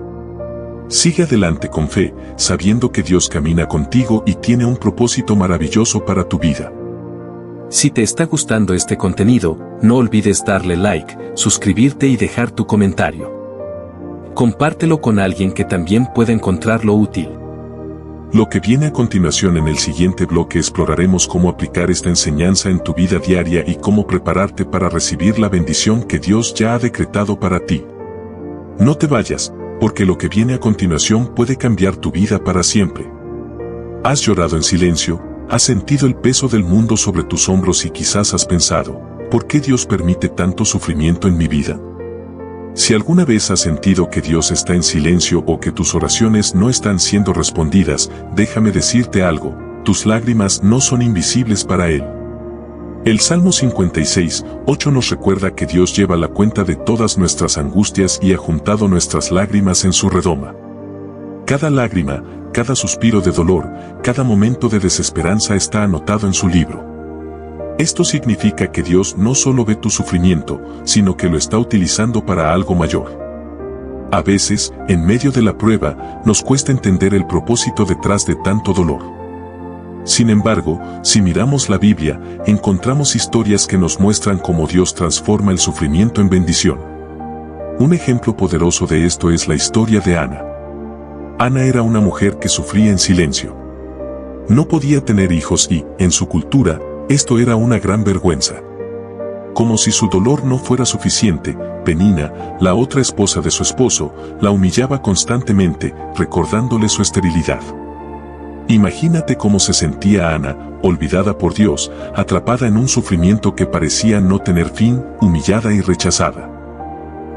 Sigue adelante con fe, sabiendo que Dios camina contigo y tiene un propósito maravilloso para tu vida. Si te está gustando este contenido, no olvides darle like, suscribirte y dejar tu comentario. Compártelo con alguien que también pueda encontrarlo útil. Lo que viene a continuación en el siguiente bloque exploraremos cómo aplicar esta enseñanza en tu vida diaria y cómo prepararte para recibir la bendición que Dios ya ha decretado para ti. No te vayas, porque lo que viene a continuación puede cambiar tu vida para siempre. ¿Has llorado en silencio? ¿Has sentido el peso del mundo sobre tus hombros y quizás has pensado, ¿por qué Dios permite tanto sufrimiento en mi vida? Si alguna vez has sentido que Dios está en silencio o que tus oraciones no están siendo respondidas, déjame decirte algo: tus lágrimas no son invisibles para Él. El Salmo 56:8 nos recuerda que Dios lleva la cuenta de todas nuestras angustias y ha juntado nuestras lágrimas en su redoma. Cada lágrima, cada suspiro de dolor, cada momento de desesperanza está anotado en su libro. Esto significa que Dios no solo ve tu sufrimiento, sino que lo está utilizando para algo mayor. A veces, en medio de la prueba, nos cuesta entender el propósito detrás de tanto dolor. Sin embargo, si miramos la Biblia, encontramos historias que nos muestran cómo Dios transforma el sufrimiento en bendición. Un ejemplo poderoso de esto es la historia de Ana. Ana era una mujer que sufría en silencio. No podía tener hijos y, en su cultura, esto era una gran vergüenza. Como si su dolor no fuera suficiente, Penina, la otra esposa de su esposo, la humillaba constantemente, recordándole su esterilidad. Imagínate cómo se sentía Ana, olvidada por Dios, atrapada en un sufrimiento que parecía no tener fin, humillada y rechazada.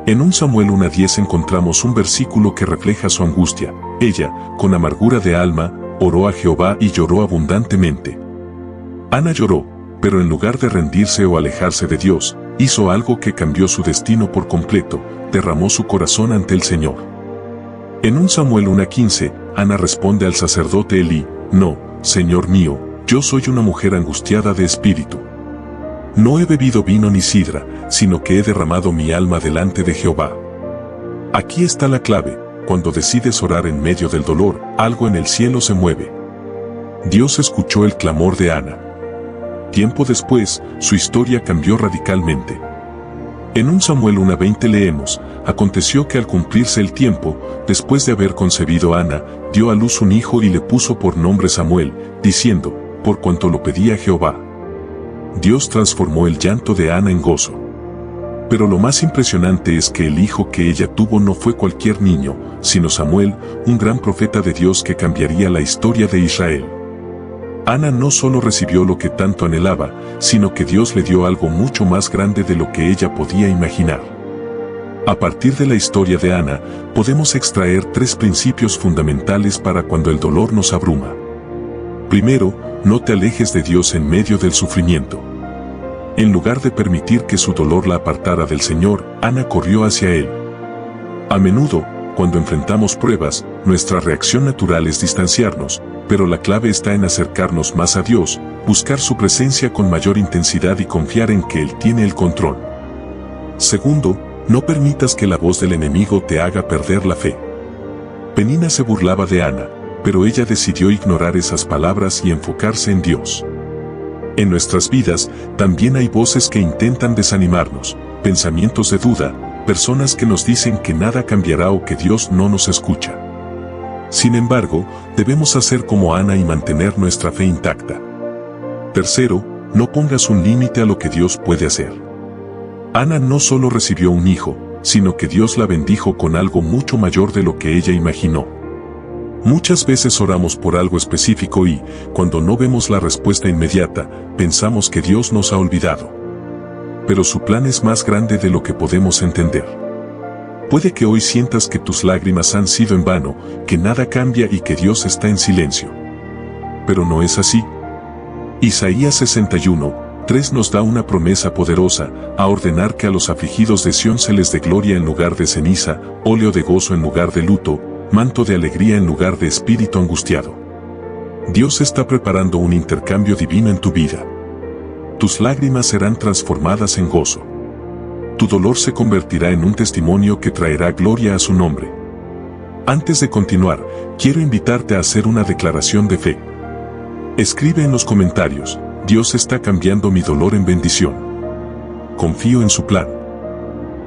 En 1 Samuel 1:10 encontramos un versículo que refleja su angustia. Ella, con amargura de alma, oró a Jehová y lloró abundantemente. Ana lloró, pero en lugar de rendirse o alejarse de Dios, hizo algo que cambió su destino por completo: derramó su corazón ante el Señor. En 1 Samuel 1:15, Ana responde al sacerdote Elí: No, Señor mío, yo soy una mujer angustiada de espíritu. No he bebido vino ni sidra, sino que he derramado mi alma delante de Jehová. Aquí está la clave: cuando decides orar en medio del dolor, algo en el cielo se mueve. Dios escuchó el clamor de Ana. Tiempo después, su historia cambió radicalmente. En 1 Samuel 1:20 leemos: aconteció que al cumplirse el tiempo, después de haber concebido Ana, dio a luz un hijo y le puso por nombre Samuel, diciendo: por cuanto lo pedía Jehová. Dios transformó el llanto de Ana en gozo. Pero lo más impresionante es que el hijo que ella tuvo no fue cualquier niño, sino Samuel, un gran profeta de Dios que cambiaría la historia de Israel. Ana no solo recibió lo que tanto anhelaba, sino que Dios le dio algo mucho más grande de lo que ella podía imaginar. A partir de la historia de Ana, podemos extraer 3 principios fundamentales para cuando el dolor nos abruma. Primero, no te alejes de Dios en medio del sufrimiento. En lugar de permitir que su dolor la apartara del Señor, Ana corrió hacia Él. A menudo, cuando enfrentamos pruebas, nuestra reacción natural es distanciarnos, pero la clave está en acercarnos más a Dios, buscar su presencia con mayor intensidad y confiar en que Él tiene el control. Segundo, no permitas que la voz del enemigo te haga perder la fe. Penina se burlaba de Ana, pero ella decidió ignorar esas palabras y enfocarse en Dios. En nuestras vidas, también hay voces que intentan desanimarnos, pensamientos de duda, personas que nos dicen que nada cambiará o que Dios no nos escucha. Sin embargo, debemos hacer como Ana y mantener nuestra fe intacta. Tercero, no pongas un límite a lo que Dios puede hacer. Ana no solo recibió un hijo, sino que Dios la bendijo con algo mucho mayor de lo que ella imaginó. Muchas veces oramos por algo específico y, cuando no vemos la respuesta inmediata, pensamos que Dios nos ha olvidado. Pero su plan es más grande de lo que podemos entender. Puede que hoy sientas que tus lágrimas han sido en vano, que nada cambia y que Dios está en silencio. Pero no es así. Isaías 61:3 nos da una promesa poderosa: a ordenar que a los afligidos de Sión se les dé gloria en lugar de ceniza, óleo de gozo en lugar de luto, manto de alegría en lugar de espíritu angustiado. Dios está preparando un intercambio divino en tu vida. Tus lágrimas serán transformadas en gozo. Tu dolor se convertirá en un testimonio que traerá gloria a su nombre. Antes de continuar, quiero invitarte a hacer una declaración de fe. Escribe en los comentarios: Dios está cambiando mi dolor en bendición. Confío en su plan.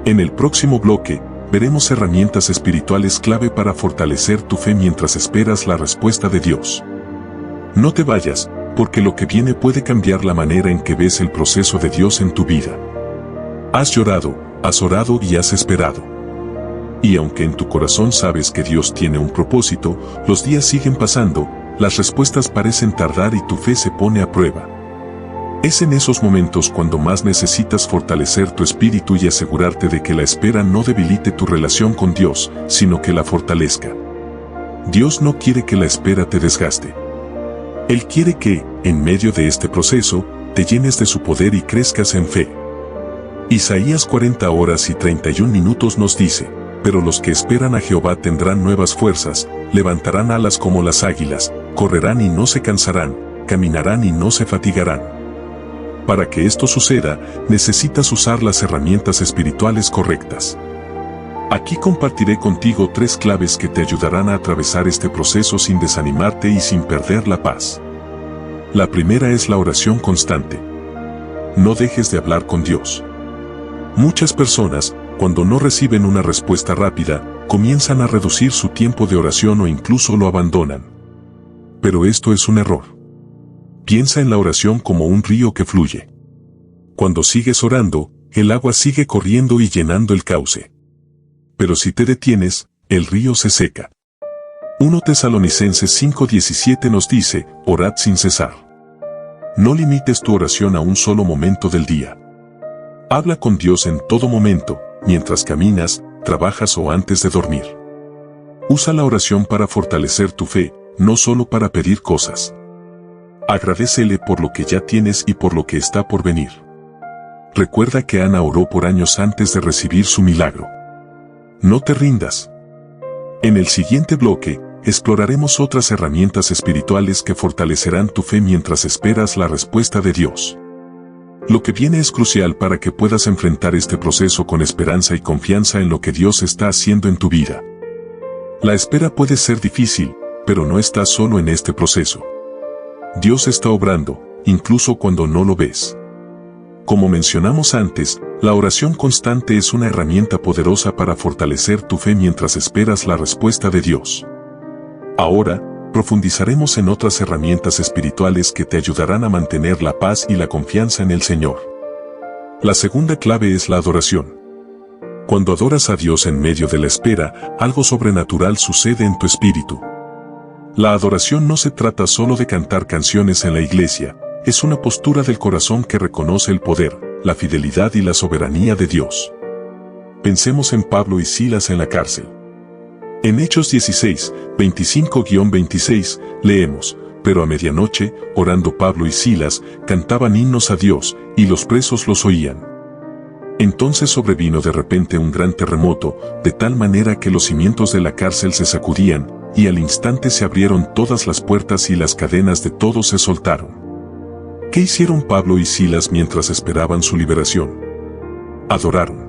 En el próximo bloque, veremos herramientas espirituales clave para fortalecer tu fe mientras esperas la respuesta de Dios. No te vayas, porque lo que viene puede cambiar la manera en que ves el proceso de Dios en tu vida. Has llorado, has orado y has esperado. Y aunque en tu corazón sabes que Dios tiene un propósito, los días siguen pasando, las respuestas parecen tardar y tu fe se pone a prueba. Es en esos momentos cuando más necesitas fortalecer tu espíritu y asegurarte de que la espera no debilite tu relación con Dios, sino que la fortalezca. Dios no quiere que la espera te desgaste. Él quiere que, en medio de este proceso, te llenes de su poder y crezcas en fe. Isaías 40:31 nos dice: pero los que esperan a Jehová tendrán nuevas fuerzas, levantarán alas como las águilas, correrán y no se cansarán, caminarán y no se fatigarán. Para que esto suceda, necesitas usar las herramientas espirituales correctas. Aquí compartiré contigo 3 claves que te ayudarán a atravesar este proceso sin desanimarte y sin perder la paz. La primera es la oración constante. No dejes de hablar con Dios. Muchas personas, cuando no reciben una respuesta rápida, comienzan a reducir su tiempo de oración o incluso lo abandonan. Pero esto es un error. Piensa en la oración como un río que fluye. Cuando sigues orando, el agua sigue corriendo y llenando el cauce. Pero si te detienes, el río se seca. 1 Tesalonicenses 5:17 nos dice: orad sin cesar. No limites tu oración a un solo momento del día. Habla con Dios en todo momento, mientras caminas, trabajas o antes de dormir. Usa la oración para fortalecer tu fe, no solo para pedir cosas. Agradécele por lo que ya tienes y por lo que está por venir. Recuerda que Ana oró por años antes de recibir su milagro. No te rindas. En el siguiente bloque, exploraremos otras herramientas espirituales que fortalecerán tu fe mientras esperas la respuesta de Dios. Lo que viene es crucial para que puedas enfrentar este proceso con esperanza y confianza en lo que Dios está haciendo en tu vida. La espera puede ser difícil, pero no estás solo en este proceso. Dios está obrando, incluso cuando no lo ves. Como mencionamos antes, la oración constante es una herramienta poderosa para fortalecer tu fe mientras esperas la respuesta de Dios. Ahora, profundizaremos en otras herramientas espirituales que te ayudarán a mantener la paz y la confianza en el Señor. La segunda clave es la adoración. Cuando adoras a Dios en medio de la espera, algo sobrenatural sucede en tu espíritu. La adoración no se trata solo de cantar canciones en la iglesia, es una postura del corazón que reconoce el poder, la fidelidad y la soberanía de Dios. Pensemos en Pablo y Silas en la cárcel. En Hechos 16, 25-26, leemos: pero a medianoche, orando Pablo y Silas, cantaban himnos a Dios, y los presos los oían. Entonces sobrevino de repente un gran terremoto, de tal manera que los cimientos de la cárcel se sacudían, y al instante se abrieron todas las puertas y las cadenas de todos se soltaron. ¿Qué hicieron Pablo y Silas mientras esperaban su liberación? Adoraron.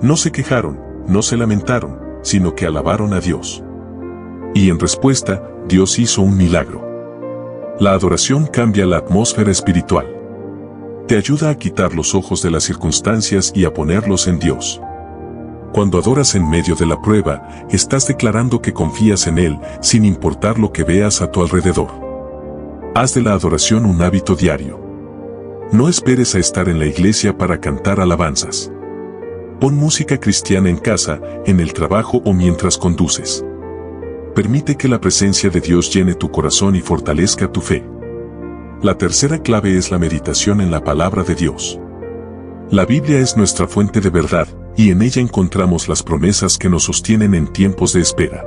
No se quejaron, no se lamentaron, sino que alabaron a Dios. Y en respuesta, Dios hizo un milagro. La adoración cambia la atmósfera espiritual. Te ayuda a quitar los ojos de las circunstancias y a ponerlos en Dios. Cuando adoras en medio de la prueba, estás declarando que confías en Él, sin importar lo que veas a tu alrededor. Haz de la adoración un hábito diario. No esperes a estar en la iglesia para cantar alabanzas. Pon música cristiana en casa, en el trabajo o mientras conduces. Permite que la presencia de Dios llene tu corazón y fortalezca tu fe. La tercera clave es la meditación en la palabra de Dios. La Biblia es nuestra fuente de verdad, y en ella encontramos las promesas que nos sostienen en tiempos de espera.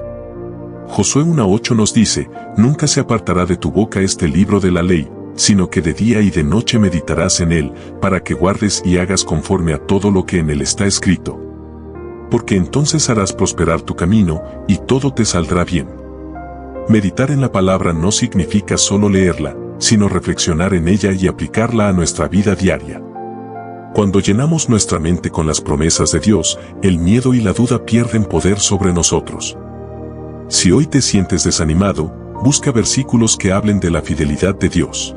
Josué 1:8 nos dice: nunca se apartará de tu boca este libro de la ley, sino que de día y de noche meditarás en él, para que guardes y hagas conforme a todo lo que en él está escrito. Porque entonces harás prosperar tu camino, y todo te saldrá bien. Meditar en la palabra no significa solo leerla, sino reflexionar en ella y aplicarla a nuestra vida diaria. Cuando llenamos nuestra mente con las promesas de Dios, el miedo y la duda pierden poder sobre nosotros. Si hoy te sientes desanimado, busca versículos que hablen de la fidelidad de Dios.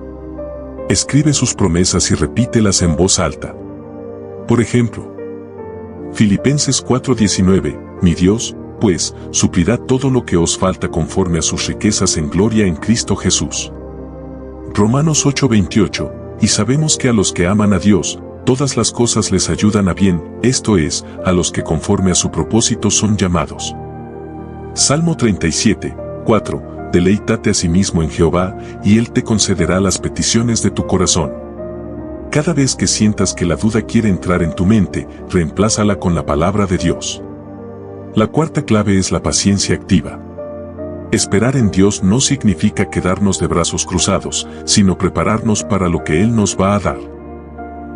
Escribe sus promesas y repítelas en voz alta. Por ejemplo, Filipenses 4:19, mi Dios, pues, suplirá todo lo que os falta conforme a sus riquezas en gloria en Cristo Jesús. Romanos 8:28, y sabemos que a los que aman a Dios, todas las cosas les ayudan a bien, esto es, a los que conforme a su propósito son llamados. Salmo 37:4, deleítate asimismo en Jehová, y Él te concederá las peticiones de tu corazón. Cada vez que sientas que la duda quiere entrar en tu mente, reemplázala con la palabra de Dios. La cuarta clave es la paciencia activa. Esperar en Dios no significa quedarnos de brazos cruzados, sino prepararnos para lo que Él nos va a dar.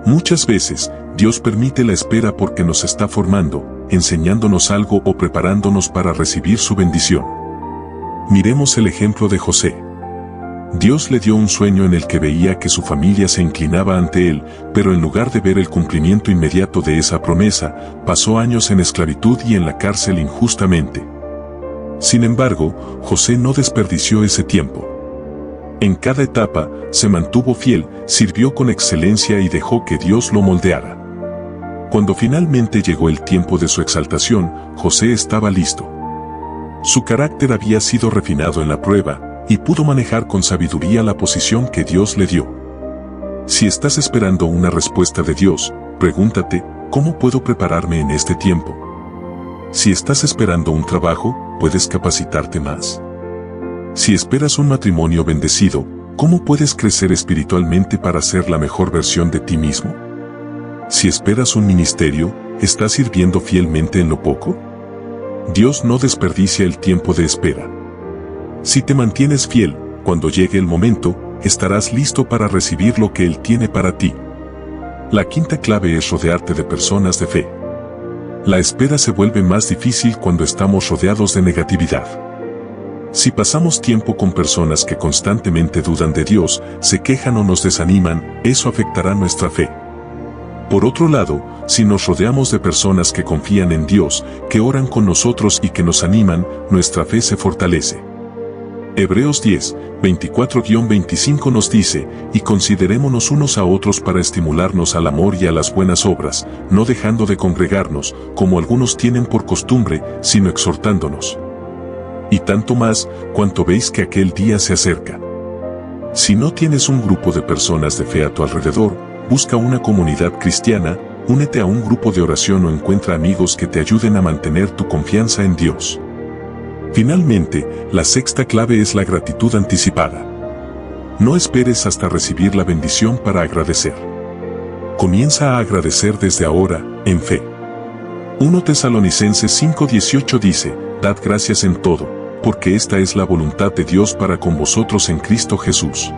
Muchas veces, Dios permite la espera porque nos está formando, enseñándonos algo o preparándonos para recibir su bendición. Miremos el ejemplo de José. Dios le dio un sueño en el que veía que su familia se inclinaba ante él, pero en lugar de ver el cumplimiento inmediato de esa promesa, pasó años en esclavitud y en la cárcel injustamente. Sin embargo, José no desperdició ese tiempo. En cada etapa, se mantuvo fiel, sirvió con excelencia y dejó que Dios lo moldeara. Cuando finalmente llegó el tiempo de su exaltación, José estaba listo. Su carácter había sido refinado en la prueba, y pudo manejar con sabiduría la posición que Dios le dio. Si estás esperando una respuesta de Dios, pregúntate, ¿cómo puedo prepararme en este tiempo? Si estás esperando un trabajo, ¿puedes capacitarte más? Si esperas un matrimonio bendecido, ¿cómo puedes crecer espiritualmente para ser la mejor versión de ti mismo? Si esperas un ministerio, ¿estás sirviendo fielmente en lo poco? Dios no desperdicia el tiempo de espera. Si te mantienes fiel, cuando llegue el momento, estarás listo para recibir lo que Él tiene para ti. La quinta clave es rodearte de personas de fe. La espera se vuelve más difícil cuando estamos rodeados de negatividad. Si pasamos tiempo con personas que constantemente dudan de Dios, se quejan o nos desaniman, eso afectará nuestra fe. Por otro lado, si nos rodeamos de personas que confían en Dios, que oran con nosotros y que nos animan, nuestra fe se fortalece. Hebreos 10, 24-25 nos dice, y considerémonos unos a otros para estimularnos al amor y a las buenas obras, no dejando de congregarnos, como algunos tienen por costumbre, sino exhortándonos. Y tanto más, cuanto veis que aquel día se acerca. Si no tienes un grupo de personas de fe a tu alrededor, busca una comunidad cristiana, únete a un grupo de oración o encuentra amigos que te ayuden a mantener tu confianza en Dios. Finalmente, la sexta clave es la gratitud anticipada. No esperes hasta recibir la bendición para agradecer. Comienza a agradecer desde ahora, en fe. 1 Tesalonicenses 5:18 dice, dad gracias en todo, porque esta es la voluntad de Dios para con vosotros en Cristo Jesús.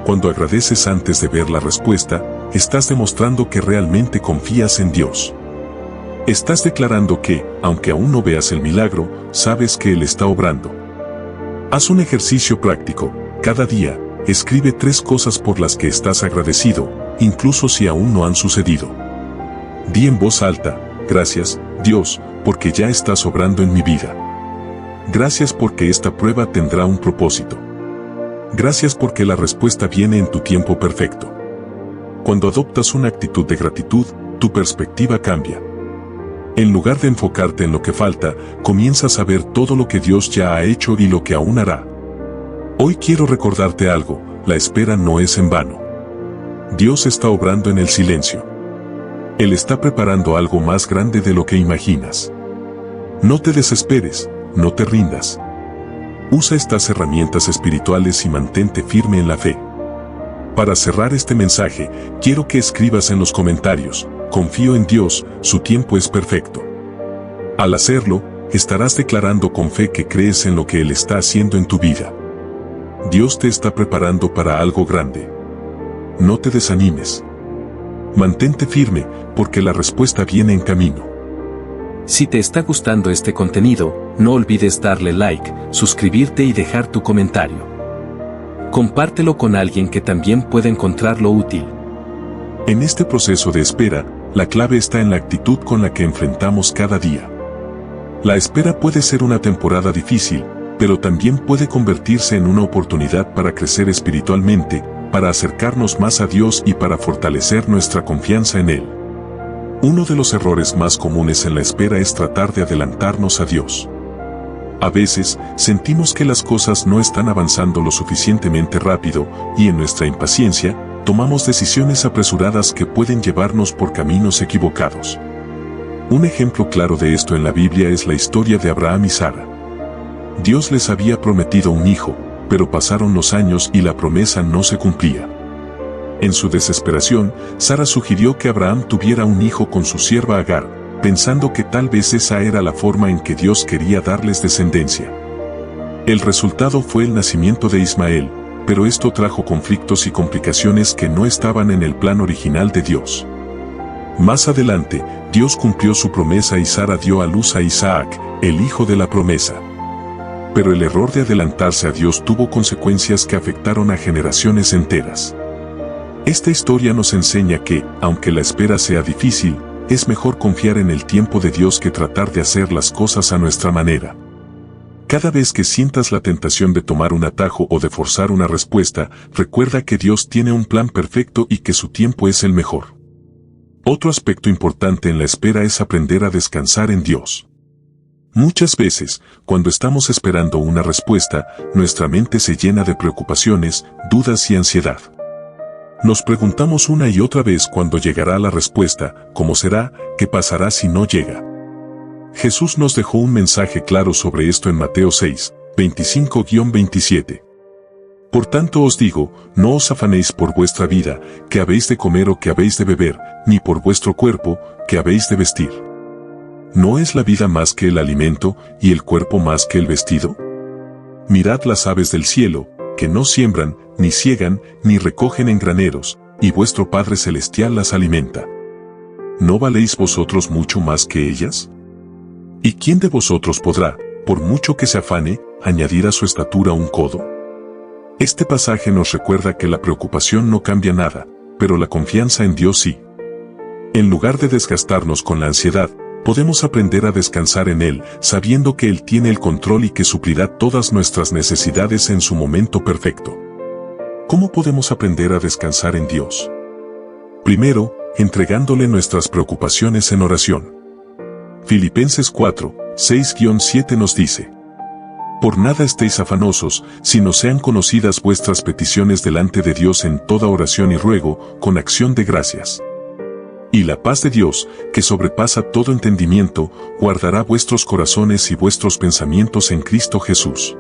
Cuando agradeces antes de ver la respuesta, estás demostrando que realmente confías en Dios. Estás declarando que, aunque aún no veas el milagro, sabes que Él está obrando. Haz un ejercicio práctico. Cada día, escribe 3 cosas por las que estás agradecido, incluso si aún no han sucedido. Di en voz alta, gracias, Dios, porque ya estás obrando en mi vida. Gracias porque esta prueba tendrá un propósito. Gracias porque la respuesta viene en tu tiempo perfecto. Cuando adoptas una actitud de gratitud, tu perspectiva cambia. En lugar de enfocarte en lo que falta, comienzas a ver todo lo que Dios ya ha hecho y lo que aún hará. Hoy quiero recordarte algo, la espera no es en vano. Dios está obrando en el silencio. Él está preparando algo más grande de lo que imaginas. No te desesperes, no te rindas. Usa estas herramientas espirituales y mantente firme en la fe. Para cerrar este mensaje, quiero que escribas en los comentarios, confío en Dios, su tiempo es perfecto. Al hacerlo, estarás declarando con fe que crees en lo que Él está haciendo en tu vida. Dios te está preparando para algo grande. No te desanimes. Mantente firme, porque la respuesta viene en camino. Si te está gustando este contenido, no olvides darle like, suscribirte y dejar tu comentario. Compártelo con alguien que también pueda encontrarlo útil. En este proceso de espera, la clave está en la actitud con la que enfrentamos cada día. La espera puede ser una temporada difícil, pero también puede convertirse en una oportunidad para crecer espiritualmente, para acercarnos más a Dios y para fortalecer nuestra confianza en Él. Uno de los errores más comunes en la espera es tratar de adelantarnos a Dios. A veces, sentimos que las cosas no están avanzando lo suficientemente rápido, y en nuestra impaciencia, tomamos decisiones apresuradas que pueden llevarnos por caminos equivocados. Un ejemplo claro de esto en la Biblia es la historia de Abraham y Sara. Dios les había prometido un hijo, pero pasaron los años y la promesa no se cumplía. En su desesperación, Sara sugirió que Abraham tuviera un hijo con su sierva Agar, pensando que tal vez esa era la forma en que Dios quería darles descendencia. El resultado fue el nacimiento de Ismael, pero esto trajo conflictos y complicaciones que no estaban en el plan original de Dios. Más adelante, Dios cumplió su promesa y Sara dio a luz a Isaac, el hijo de la promesa. Pero el error de adelantarse a Dios tuvo consecuencias que afectaron a generaciones enteras. Esta historia nos enseña que, aunque la espera sea difícil, es mejor confiar en el tiempo de Dios que tratar de hacer las cosas a nuestra manera. Cada vez que sientas la tentación de tomar un atajo o de forzar una respuesta, recuerda que Dios tiene un plan perfecto y que su tiempo es el mejor. Otro aspecto importante en la espera es aprender a descansar en Dios. Muchas veces, cuando estamos esperando una respuesta, nuestra mente se llena de preocupaciones, dudas y ansiedad. Nos preguntamos una y otra vez cuándo llegará la respuesta, cómo será, qué pasará si no llega. Jesús nos dejó un mensaje claro sobre esto en Mateo 6, 25-27. Por tanto os digo, no os afanéis por vuestra vida, que habéis de comer o que habéis de beber, ni por vuestro cuerpo, que habéis de vestir. ¿No es la vida más que el alimento, y el cuerpo más que el vestido? Mirad las aves del cielo, que no siembran, ni ciegan, ni recogen en graneros, y vuestro Padre Celestial las alimenta. ¿No valéis vosotros mucho más que ellas? ¿Y quién de vosotros podrá, por mucho que se afane, añadir a su estatura un codo? Este pasaje nos recuerda que la preocupación no cambia nada, pero la confianza en Dios sí. En lugar de desgastarnos con la ansiedad, Podemos aprender a descansar en Él, sabiendo que Él tiene el control y que suplirá todas nuestras necesidades en su momento perfecto. ¿Cómo podemos aprender a descansar en Dios? Primero, entregándole nuestras preocupaciones en oración. Filipenses 4, 6-7 nos dice: Por nada estéis afanosos, sino sean conocidas vuestras peticiones delante de Dios en toda oración y ruego, con acción de gracias. Y la paz de Dios, que sobrepasa todo entendimiento, guardará vuestros corazones y vuestros pensamientos en Cristo Jesús.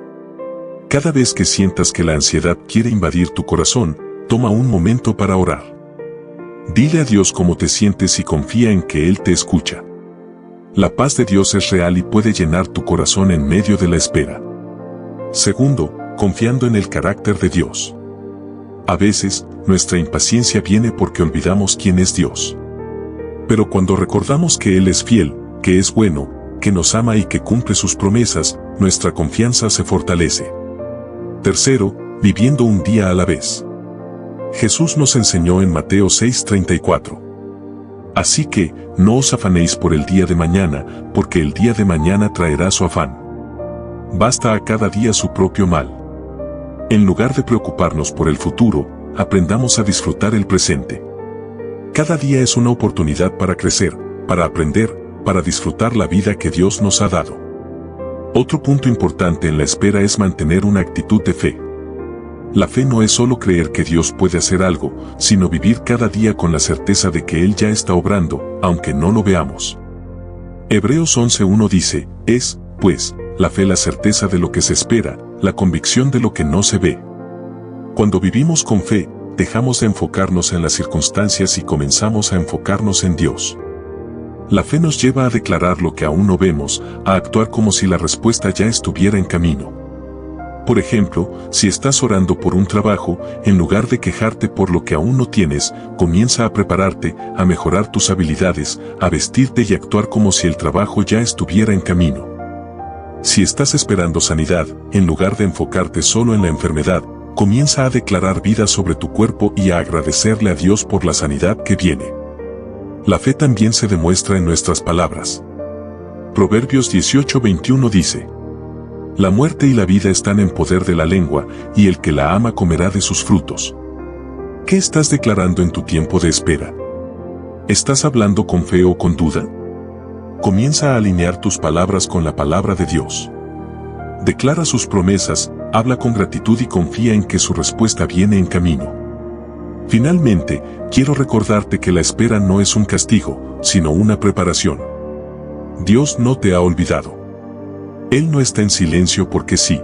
Cada vez que sientas que la ansiedad quiere invadir tu corazón, toma un momento para orar. Dile a Dios cómo te sientes y confía en que Él te escucha. La paz de Dios es real y puede llenar tu corazón en medio de la espera. Segundo, confiando en el carácter de Dios. A veces, nuestra impaciencia viene porque olvidamos quién es Dios. Pero cuando recordamos que Él es fiel, que es bueno, que nos ama y que cumple sus promesas, nuestra confianza se fortalece. Tercero, viviendo un día a la vez. Jesús nos enseñó en Mateo 6:34. Así que, no os afanéis por el día de mañana, porque el día de mañana traerá su afán. Basta a cada día su propio mal. En lugar de preocuparnos por el futuro, aprendamos a disfrutar el presente. Cada día es una oportunidad para crecer, para aprender, para disfrutar la vida que Dios nos ha dado. Otro punto importante en la espera es mantener una actitud de fe. La fe no es solo creer que Dios puede hacer algo, sino vivir cada día con la certeza de que Él ya está obrando, aunque no lo veamos. Hebreos 11:1 dice: es, pues, la fe la certeza de lo que se espera, la convicción de lo que no se ve. Cuando vivimos con fe, dejamos de enfocarnos en las circunstancias y comenzamos a enfocarnos en Dios. La fe nos lleva a declarar lo que aún no vemos, a actuar como si la respuesta ya estuviera en camino. Por ejemplo, si estás orando por un trabajo, en lugar de quejarte por lo que aún no tienes, comienza a prepararte, a mejorar tus habilidades, a vestirte y actuar como si el trabajo ya estuviera en camino. Si estás esperando sanidad, en lugar de enfocarte solo en la enfermedad, comienza a declarar vida sobre tu cuerpo y a agradecerle a Dios por la sanidad que viene. La fe también se demuestra en nuestras palabras. Proverbios 18:21 dice: La muerte y la vida están en poder de la lengua, y el que la ama comerá de sus frutos. ¿Qué estás declarando en tu tiempo de espera? ¿Estás hablando con fe o con duda? Comienza a alinear tus palabras con la palabra de Dios. Declara sus promesas, habla con gratitud y confía en que su respuesta viene en camino. Finalmente, quiero recordarte que la espera no es un castigo, sino una preparación. Dios no te ha olvidado. Él no está en silencio porque sí.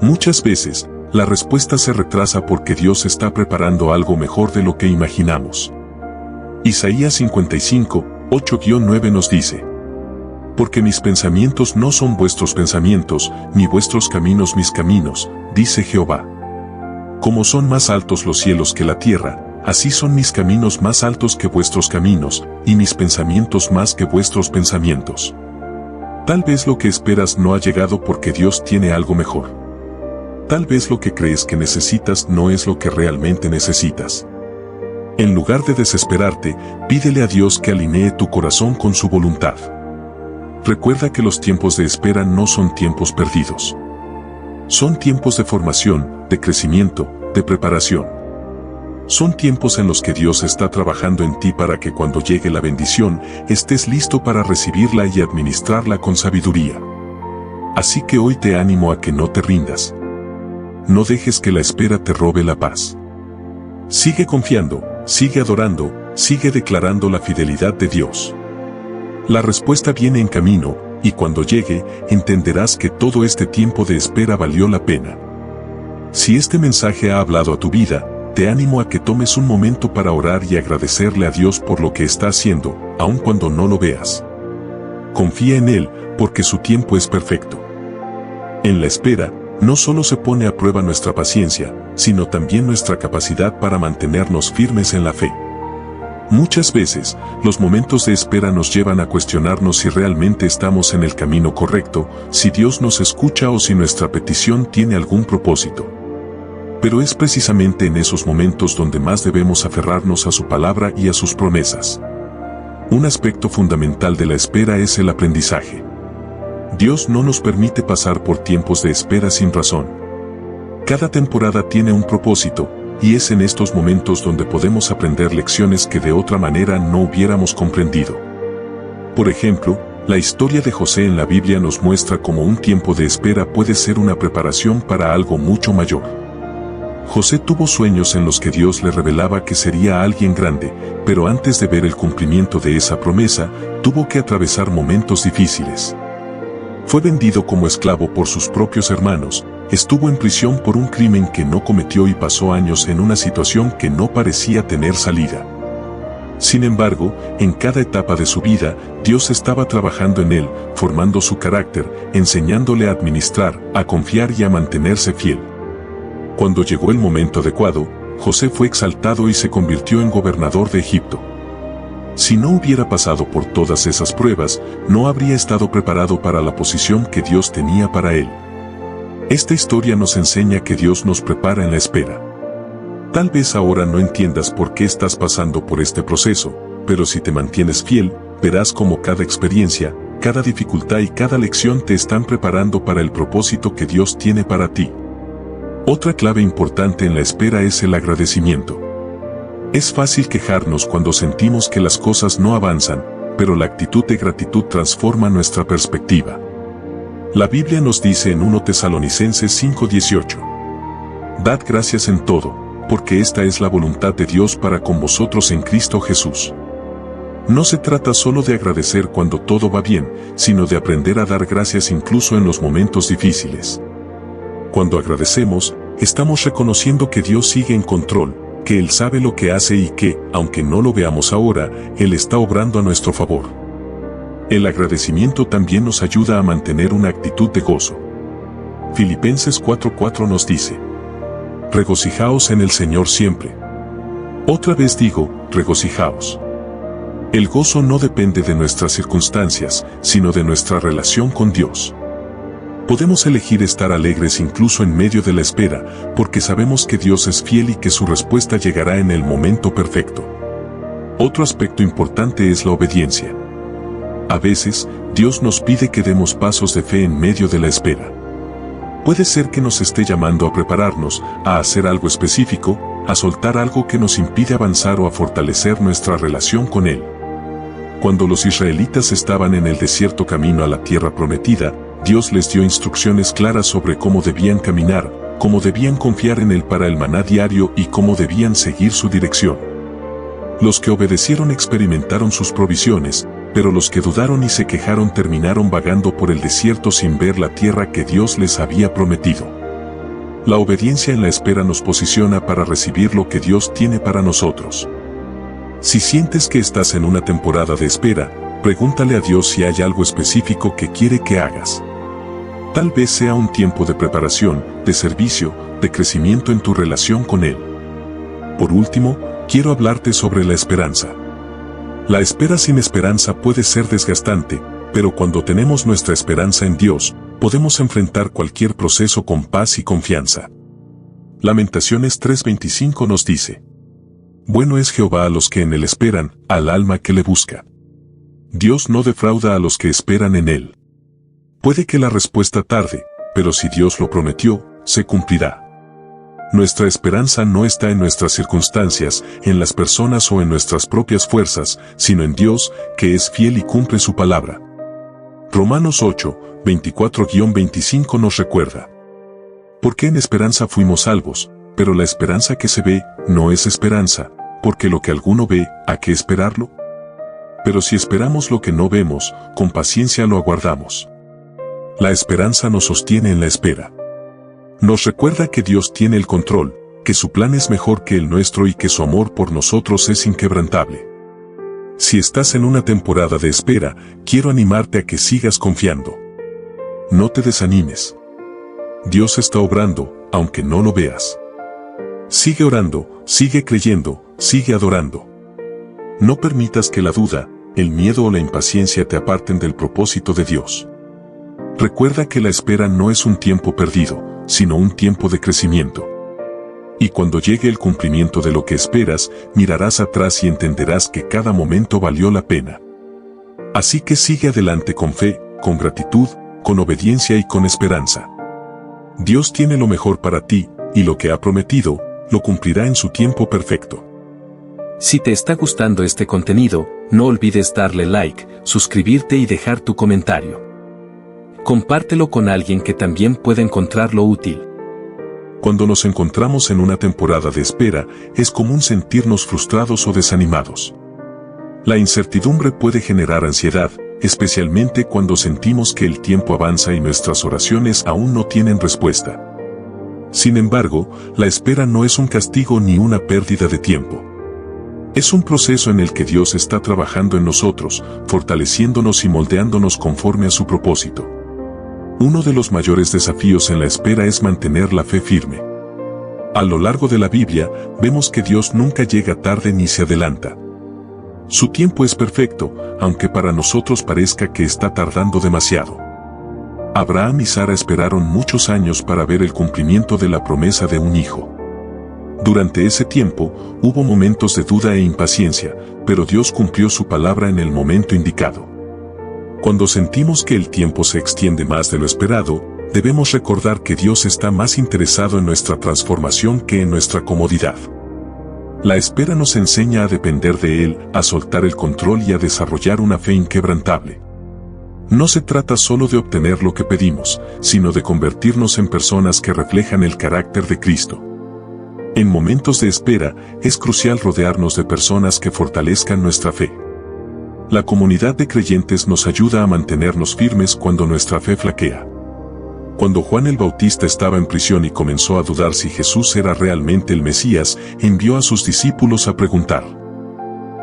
Muchas veces, la respuesta se retrasa porque Dios está preparando algo mejor de lo que imaginamos. Isaías 55, 8-9 nos dice: Porque mis pensamientos no son vuestros pensamientos, ni vuestros caminos mis caminos, dice Jehová. Como son más altos los cielos que la tierra, así son mis caminos más altos que vuestros caminos, y mis pensamientos más que vuestros pensamientos. Tal vez lo que esperas no ha llegado porque Dios tiene algo mejor. Tal vez lo que crees que necesitas no es lo que realmente necesitas. En lugar de desesperarte, pídele a Dios que alinee tu corazón con su voluntad. Recuerda que los tiempos de espera no son tiempos perdidos. Son tiempos de formación, de crecimiento, de preparación. Son tiempos en los que Dios está trabajando en ti para que cuando llegue la bendición, estés listo para recibirla y administrarla con sabiduría. Así que hoy te animo a que no te rindas. No dejes que la espera te robe la paz. Sigue confiando, sigue adorando, sigue declarando la fidelidad de Dios. La respuesta viene en camino, y cuando llegue, entenderás que todo este tiempo de espera valió la pena. Si este mensaje ha hablado a tu vida, te animo a que tomes un momento para orar y agradecerle a Dios por lo que está haciendo, aun cuando no lo veas. Confía en Él, porque su tiempo es perfecto. En la espera, no solo se pone a prueba nuestra paciencia, sino también nuestra capacidad para mantenernos firmes en la fe. Muchas veces, los momentos de espera nos llevan a cuestionarnos si realmente estamos en el camino correcto, si Dios nos escucha o si nuestra petición tiene algún propósito. Pero es precisamente en esos momentos donde más debemos aferrarnos a su palabra y a sus promesas. Un aspecto fundamental de la espera es el aprendizaje. Dios no nos permite pasar por tiempos de espera sin razón. Cada temporada tiene un propósito, y es en estos momentos donde podemos aprender lecciones que de otra manera no hubiéramos comprendido. Por ejemplo, la historia de José en la Biblia nos muestra cómo un tiempo de espera puede ser una preparación para algo mucho mayor. José tuvo sueños en los que Dios le revelaba que sería alguien grande, pero antes de ver el cumplimiento de esa promesa, tuvo que atravesar momentos difíciles. Fue vendido como esclavo por sus propios hermanos, estuvo en prisión por un crimen que no cometió y pasó años en una situación que no parecía tener salida. Sin embargo, en cada etapa de su vida, Dios estaba trabajando en él, formando su carácter, enseñándole a administrar, a confiar y a mantenerse fiel. Cuando llegó el momento adecuado, José fue exaltado y se convirtió en gobernador de Egipto. Si no hubiera pasado por todas esas pruebas, no habría estado preparado para la posición que Dios tenía para él. Esta historia nos enseña que Dios nos prepara en la espera. Tal vez ahora no entiendas por qué estás pasando por este proceso, pero si te mantienes fiel, verás cómo cada experiencia, cada dificultad y cada lección te están preparando para el propósito que Dios tiene para ti. Otra clave importante en la espera es el agradecimiento. Es fácil quejarnos cuando sentimos que las cosas no avanzan, pero la actitud de gratitud transforma nuestra perspectiva. La Biblia nos dice en 1 Tesalonicenses 5:18: Dad gracias en todo, porque esta es la voluntad de Dios para con vosotros en Cristo Jesús. No se trata solo de agradecer cuando todo va bien, sino de aprender a dar gracias incluso en los momentos difíciles. Cuando agradecemos, estamos reconociendo que Dios sigue en control, que Él sabe lo que hace y que, aunque no lo veamos ahora, Él está obrando a nuestro favor. El agradecimiento también nos ayuda a mantener una actitud de gozo. Filipenses 4:4 nos dice: regocijaos en el Señor siempre. Otra vez digo, regocijaos. El gozo no depende de nuestras circunstancias, sino de nuestra relación con Dios. Podemos elegir estar alegres incluso en medio de la espera, porque sabemos que Dios es fiel y que su respuesta llegará en el momento perfecto. Otro aspecto importante es la obediencia. A veces, Dios nos pide que demos pasos de fe en medio de la espera. Puede ser que nos esté llamando a prepararnos, a hacer algo específico, a soltar algo que nos impide avanzar o a fortalecer nuestra relación con Él. Cuando los israelitas estaban en el desierto camino a la tierra prometida, Dios les dio instrucciones claras sobre cómo debían caminar, cómo debían confiar en Él para el maná diario y cómo debían seguir su dirección. Los que obedecieron experimentaron sus provisiones, pero los que dudaron y se quejaron terminaron vagando por el desierto sin ver la tierra que Dios les había prometido. La obediencia en la espera nos posiciona para recibir lo que Dios tiene para nosotros. Si sientes que estás en una temporada de espera, pregúntale a Dios si hay algo específico que quiere que hagas. Tal vez sea un tiempo de preparación, de servicio, de crecimiento en tu relación con Él. Por último, quiero hablarte sobre la esperanza. La espera sin esperanza puede ser desgastante, pero cuando tenemos nuestra esperanza en Dios, podemos enfrentar cualquier proceso con paz y confianza. Lamentaciones 3:25 nos dice: bueno es Jehová a los que en Él esperan, al alma que le busca. Dios no defrauda a los que esperan en Él. Puede que la respuesta tarde, pero si Dios lo prometió, se cumplirá. Nuestra esperanza no está en nuestras circunstancias, en las personas o en nuestras propias fuerzas, sino en Dios, que es fiel y cumple su palabra. Romanos 8:24-25 nos recuerda: porque en esperanza fuimos salvos, pero la esperanza que se ve, no es esperanza, porque lo que alguno ve, ¿a qué esperarlo? Pero si esperamos lo que no vemos, con paciencia lo aguardamos. La esperanza nos sostiene en la espera. Nos recuerda que Dios tiene el control, que su plan es mejor que el nuestro y que su amor por nosotros es inquebrantable. Si estás en una temporada de espera, quiero animarte a que sigas confiando. No te desanimes. Dios está obrando, aunque no lo veas. Sigue orando, sigue creyendo, sigue adorando. No permitas que la duda, el miedo o la impaciencia te aparten del propósito de Dios. Recuerda que la espera no es un tiempo perdido, sino un tiempo de crecimiento. Y cuando llegue el cumplimiento de lo que esperas, mirarás atrás y entenderás que cada momento valió la pena. Así que sigue adelante con fe, con gratitud, con obediencia y con esperanza. Dios tiene lo mejor para ti, y lo que ha prometido, lo cumplirá en su tiempo perfecto. Si te está gustando este contenido, no olvides darle like, suscribirte y dejar tu comentario. Compártelo con alguien que también pueda encontrarlo útil. Cuando nos encontramos en una temporada de espera, es común sentirnos frustrados o desanimados. La incertidumbre puede generar ansiedad, especialmente cuando sentimos que el tiempo avanza y nuestras oraciones aún no tienen respuesta. Sin embargo, la espera no es un castigo ni una pérdida de tiempo. Es un proceso en el que Dios está trabajando en nosotros, fortaleciéndonos y moldeándonos conforme a su propósito. Uno de los mayores desafíos en la espera es mantener la fe firme. A lo largo de la Biblia, vemos que Dios nunca llega tarde ni se adelanta. Su tiempo es perfecto, aunque para nosotros parezca que está tardando demasiado. Abraham y Sara esperaron muchos años para ver el cumplimiento de la promesa de un hijo. Durante ese tiempo, hubo momentos de duda e impaciencia, pero Dios cumplió su palabra en el momento indicado. Cuando sentimos que el tiempo se extiende más de lo esperado, debemos recordar que Dios está más interesado en nuestra transformación que en nuestra comodidad. La espera nos enseña a depender de Él, a soltar el control y a desarrollar una fe inquebrantable. No se trata solo de obtener lo que pedimos, sino de convertirnos en personas que reflejan el carácter de Cristo. En momentos de espera, es crucial rodearnos de personas que fortalezcan nuestra fe. La comunidad de creyentes nos ayuda a mantenernos firmes cuando nuestra fe flaquea. Cuando Juan el Bautista estaba en prisión y comenzó a dudar si Jesús era realmente el Mesías, envió a sus discípulos a preguntar.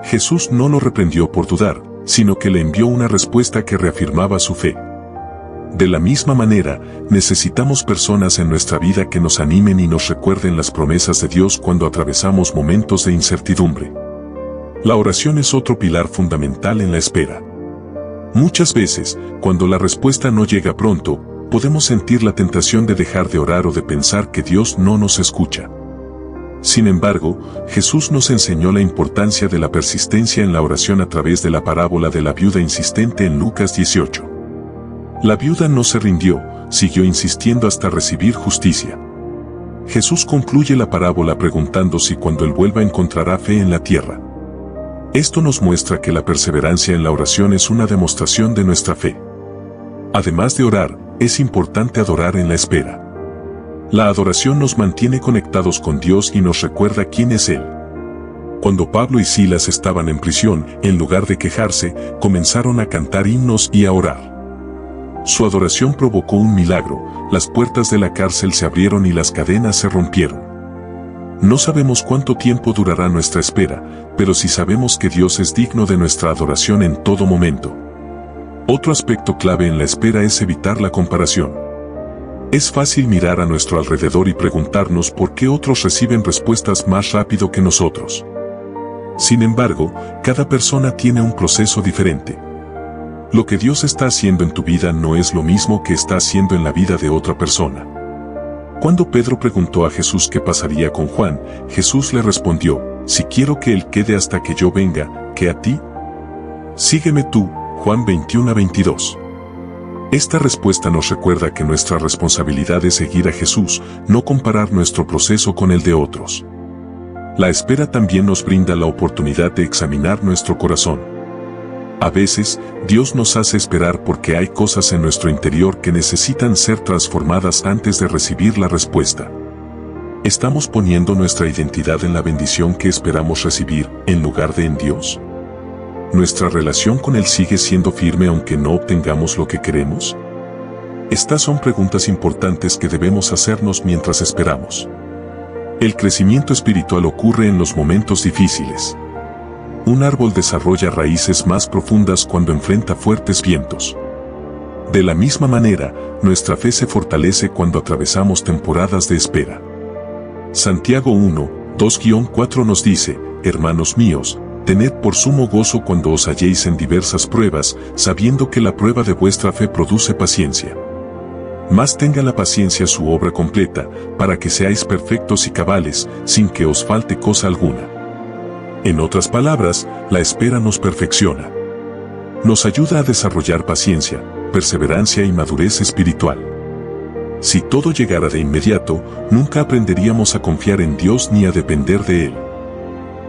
Jesús no lo reprendió por dudar, sino que le envió una respuesta que reafirmaba su fe. De la misma manera, necesitamos personas en nuestra vida que nos animen y nos recuerden las promesas de Dios cuando atravesamos momentos de incertidumbre. La oración es otro pilar fundamental en la espera. Muchas veces, cuando la respuesta no llega pronto, podemos sentir la tentación de dejar de orar o de pensar que Dios no nos escucha. Sin embargo, Jesús nos enseñó la importancia de la persistencia en la oración a través de la parábola de la viuda insistente en Lucas 18. La viuda no se rindió, siguió insistiendo hasta recibir justicia. Jesús concluye la parábola preguntando si cuando Él vuelva encontrará fe en la tierra. Esto nos muestra que la perseverancia en la oración es una demostración de nuestra fe. Además de orar, es importante adorar en la espera. La adoración nos mantiene conectados con Dios y nos recuerda quién es Él. Cuando Pablo y Silas estaban en prisión, en lugar de quejarse, comenzaron a cantar himnos y a orar. Su adoración provocó un milagro, las puertas de la cárcel se abrieron y las cadenas se rompieron. No sabemos cuánto tiempo durará nuestra espera, pero sí sabemos que Dios es digno de nuestra adoración en todo momento. Otro aspecto clave en la espera es evitar la comparación. Es fácil mirar a nuestro alrededor y preguntarnos por qué otros reciben respuestas más rápido que nosotros. Sin embargo, cada persona tiene un proceso diferente. Lo que Dios está haciendo en tu vida no es lo mismo que está haciendo en la vida de otra persona. Cuando Pedro preguntó a Jesús qué pasaría con Juan, Jesús le respondió, si quiero que él quede hasta que yo venga, ¿qué a ti? Sígueme tú, Juan 21:22. Esta respuesta nos recuerda que nuestra responsabilidad es seguir a Jesús, no comparar nuestro proceso con el de otros. La espera también nos brinda la oportunidad de examinar nuestro corazón. A veces, Dios nos hace esperar porque hay cosas en nuestro interior que necesitan ser transformadas antes de recibir la respuesta. ¿Estamos poniendo nuestra identidad en la bendición que esperamos recibir, en lugar de en Dios? ¿Nuestra relación con Él sigue siendo firme aunque no obtengamos lo que queremos? Estas son preguntas importantes que debemos hacernos mientras esperamos. El crecimiento espiritual ocurre en los momentos difíciles. Un árbol desarrolla raíces más profundas cuando enfrenta fuertes vientos. De la misma manera, nuestra fe se fortalece cuando atravesamos temporadas de espera. Santiago 1:2-4 nos dice, hermanos míos, tened por sumo gozo cuando os halléis en diversas pruebas, sabiendo que la prueba de vuestra fe produce paciencia. Mas tenga la paciencia su obra completa, para que seáis perfectos y cabales, sin que os falte cosa alguna. En otras palabras, la espera nos perfecciona. Nos ayuda a desarrollar paciencia, perseverancia y madurez espiritual. Si todo llegara de inmediato, nunca aprenderíamos a confiar en Dios ni a depender de Él.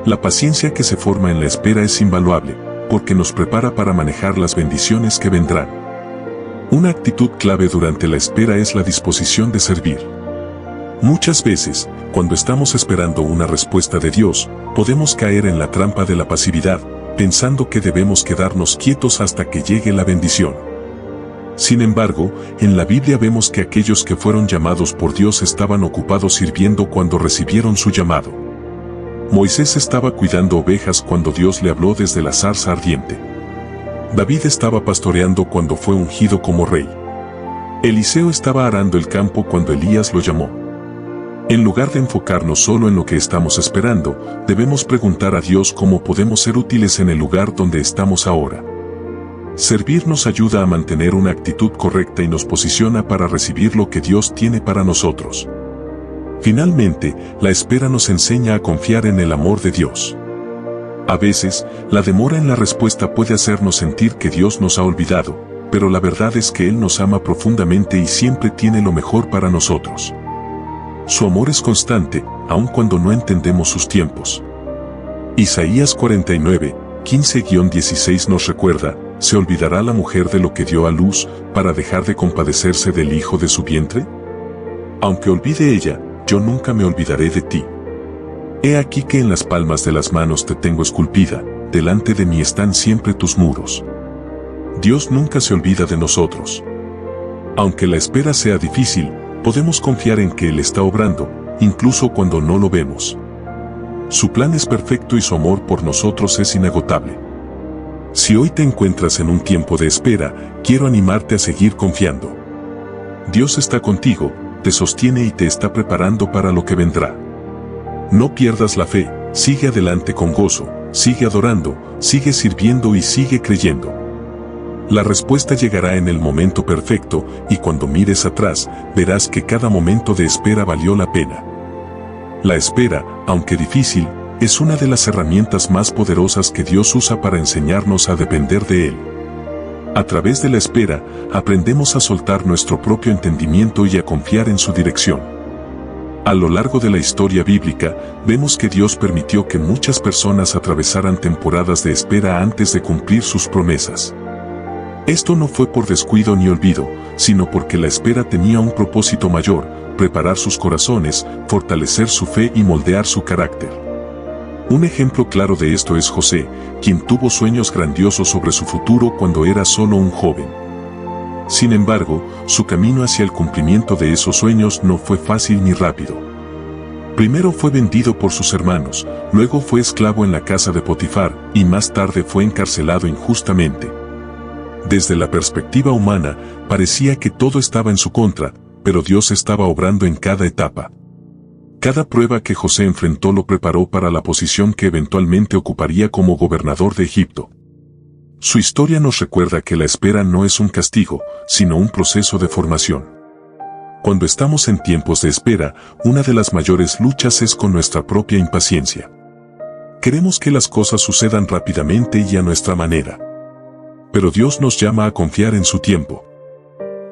La paciencia que se forma en la espera es invaluable, porque nos prepara para manejar las bendiciones que vendrán. Una actitud clave durante la espera es la disposición de servir. Muchas veces, cuando estamos esperando una respuesta de Dios, podemos caer en la trampa de la pasividad, pensando que debemos quedarnos quietos hasta que llegue la bendición. Sin embargo, en la Biblia vemos que aquellos que fueron llamados por Dios estaban ocupados sirviendo cuando recibieron su llamado. Moisés estaba cuidando ovejas cuando Dios le habló desde la zarza ardiente. David estaba pastoreando cuando fue ungido como rey. Eliseo estaba arando el campo cuando Elías lo llamó. En lugar de enfocarnos solo en lo que estamos esperando, debemos preguntar a Dios cómo podemos ser útiles en el lugar donde estamos ahora. Servir nos ayuda a mantener una actitud correcta y nos posiciona para recibir lo que Dios tiene para nosotros. Finalmente, la espera nos enseña a confiar en el amor de Dios. A veces, la demora en la respuesta puede hacernos sentir que Dios nos ha olvidado, pero la verdad es que Él nos ama profundamente y siempre tiene lo mejor para nosotros. Su amor es constante, aun cuando no entendemos sus tiempos. Isaías 49, 15-16 nos recuerda: ¿se olvidará la mujer de lo que dio a luz, para dejar de compadecerse del hijo de su vientre? Aunque olvide ella, yo nunca me olvidaré de ti. He aquí que en las palmas de las manos te tengo esculpida, delante de mí están siempre tus muros. Dios nunca se olvida de nosotros. Aunque la espera sea difícil, podemos confiar en que Él está obrando, incluso cuando no lo vemos. Su plan es perfecto y su amor por nosotros es inagotable. Si hoy te encuentras en un tiempo de espera, quiero animarte a seguir confiando. Dios está contigo, te sostiene y te está preparando para lo que vendrá. No pierdas la fe, sigue adelante con gozo, sigue adorando, sigue sirviendo y sigue creyendo. La respuesta llegará en el momento perfecto, y cuando mires atrás, verás que cada momento de espera valió la pena. La espera, aunque difícil, es una de las herramientas más poderosas que Dios usa para enseñarnos a depender de Él. A través de la espera, aprendemos a soltar nuestro propio entendimiento y a confiar en su dirección. A lo largo de la historia bíblica, vemos que Dios permitió que muchas personas atravesaran temporadas de espera antes de cumplir sus promesas. Esto no fue por descuido ni olvido, sino porque la espera tenía un propósito mayor: preparar sus corazones, fortalecer su fe y moldear su carácter. Un ejemplo claro de esto es José, quien tuvo sueños grandiosos sobre su futuro cuando era solo un joven. Sin embargo, su camino hacia el cumplimiento de esos sueños no fue fácil ni rápido. Primero fue vendido por sus hermanos, luego fue esclavo en la casa de Potifar, y más tarde fue encarcelado injustamente. Desde la perspectiva humana, parecía que todo estaba en su contra, pero Dios estaba obrando en cada etapa. Cada prueba que José enfrentó lo preparó para la posición que eventualmente ocuparía como gobernador de Egipto. Su historia nos recuerda que la espera no es un castigo, sino un proceso de formación. Cuando estamos en tiempos de espera, una de las mayores luchas es con nuestra propia impaciencia. Queremos que las cosas sucedan rápidamente y a nuestra manera. Pero Dios nos llama a confiar en su tiempo.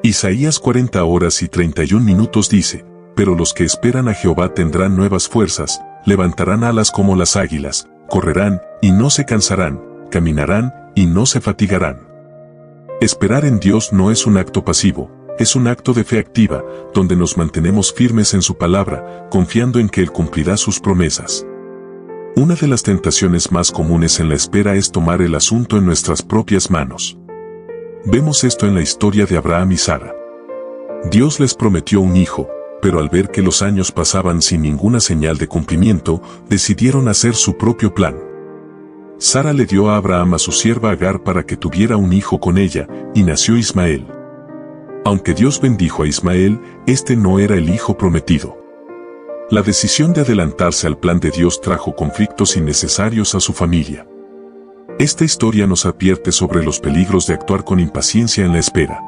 Isaías 40 horas y 31 minutos dice: pero los que esperan a Jehová tendrán nuevas fuerzas, levantarán alas como las águilas, correrán y no se cansarán, caminarán y no se fatigarán. Esperar en Dios no es un acto pasivo, es un acto de fe activa, donde nos mantenemos firmes en su palabra, confiando en que Él cumplirá sus promesas. Una de las tentaciones más comunes en la espera es tomar el asunto en nuestras propias manos. Vemos esto en la historia de Abraham y Sara. Dios les prometió un hijo, pero al ver que los años pasaban sin ninguna señal de cumplimiento, decidieron hacer su propio plan. Sara le dio a Abraham a su sierva Agar para que tuviera un hijo con ella, y nació Ismael. Aunque Dios bendijo a Ismael, este no era el hijo prometido. La decisión de adelantarse al plan de Dios trajo conflictos innecesarios a su familia. Esta historia nos advierte sobre los peligros de actuar con impaciencia en la espera.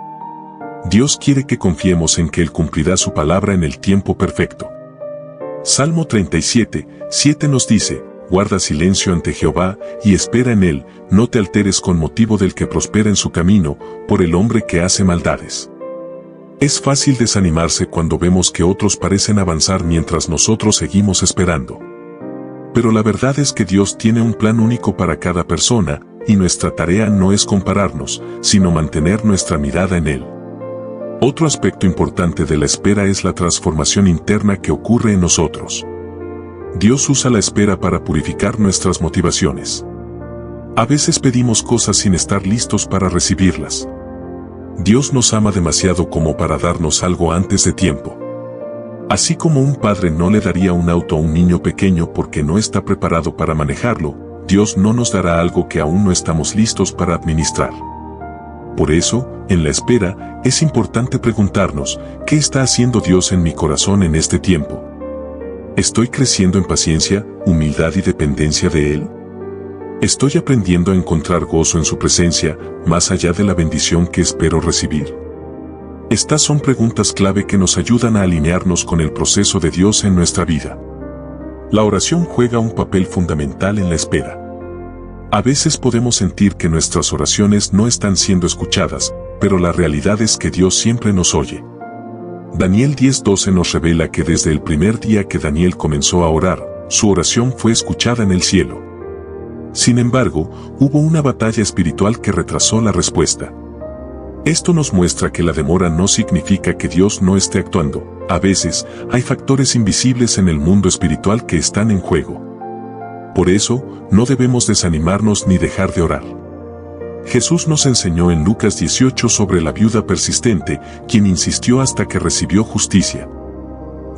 Dios quiere que confiemos en que Él cumplirá su palabra en el tiempo perfecto. Salmo 37, 7 nos dice: guarda silencio ante Jehová, y espera en Él, no te alteres con motivo del que prospera en su camino, por el hombre que hace maldades. Es fácil desanimarse cuando vemos que otros parecen avanzar mientras nosotros seguimos esperando. Pero la verdad es que Dios tiene un plan único para cada persona, y nuestra tarea no es compararnos, sino mantener nuestra mirada en Él. Otro aspecto importante de la espera es la transformación interna que ocurre en nosotros. Dios usa la espera para purificar nuestras motivaciones. A veces pedimos cosas sin estar listos para recibirlas. Dios nos ama demasiado como para darnos algo antes de tiempo. Así como un padre no le daría un auto a un niño pequeño porque no está preparado para manejarlo, Dios no nos dará algo que aún no estamos listos para administrar. Por eso, en la espera, es importante preguntarnos: ¿qué está haciendo Dios en mi corazón en este tiempo? ¿Estoy creciendo en paciencia, humildad y dependencia de Él? ¿Estoy aprendiendo a encontrar gozo en su presencia, más allá de la bendición que espero recibir? Estas son preguntas clave que nos ayudan a alinearnos con el proceso de Dios en nuestra vida. La oración juega un papel fundamental en la espera. A veces podemos sentir que nuestras oraciones no están siendo escuchadas, pero la realidad es que Dios siempre nos oye. Daniel 10:12 nos revela que desde el primer día que Daniel comenzó a orar, su oración fue escuchada en el cielo. Sin embargo, hubo una batalla espiritual que retrasó la respuesta. Esto nos muestra que la demora no significa que Dios no esté actuando. A veces, hay factores invisibles en el mundo espiritual que están en juego. Por eso, no debemos desanimarnos ni dejar de orar. Jesús nos enseñó en Lucas 18 sobre la viuda persistente, quien insistió hasta que recibió justicia.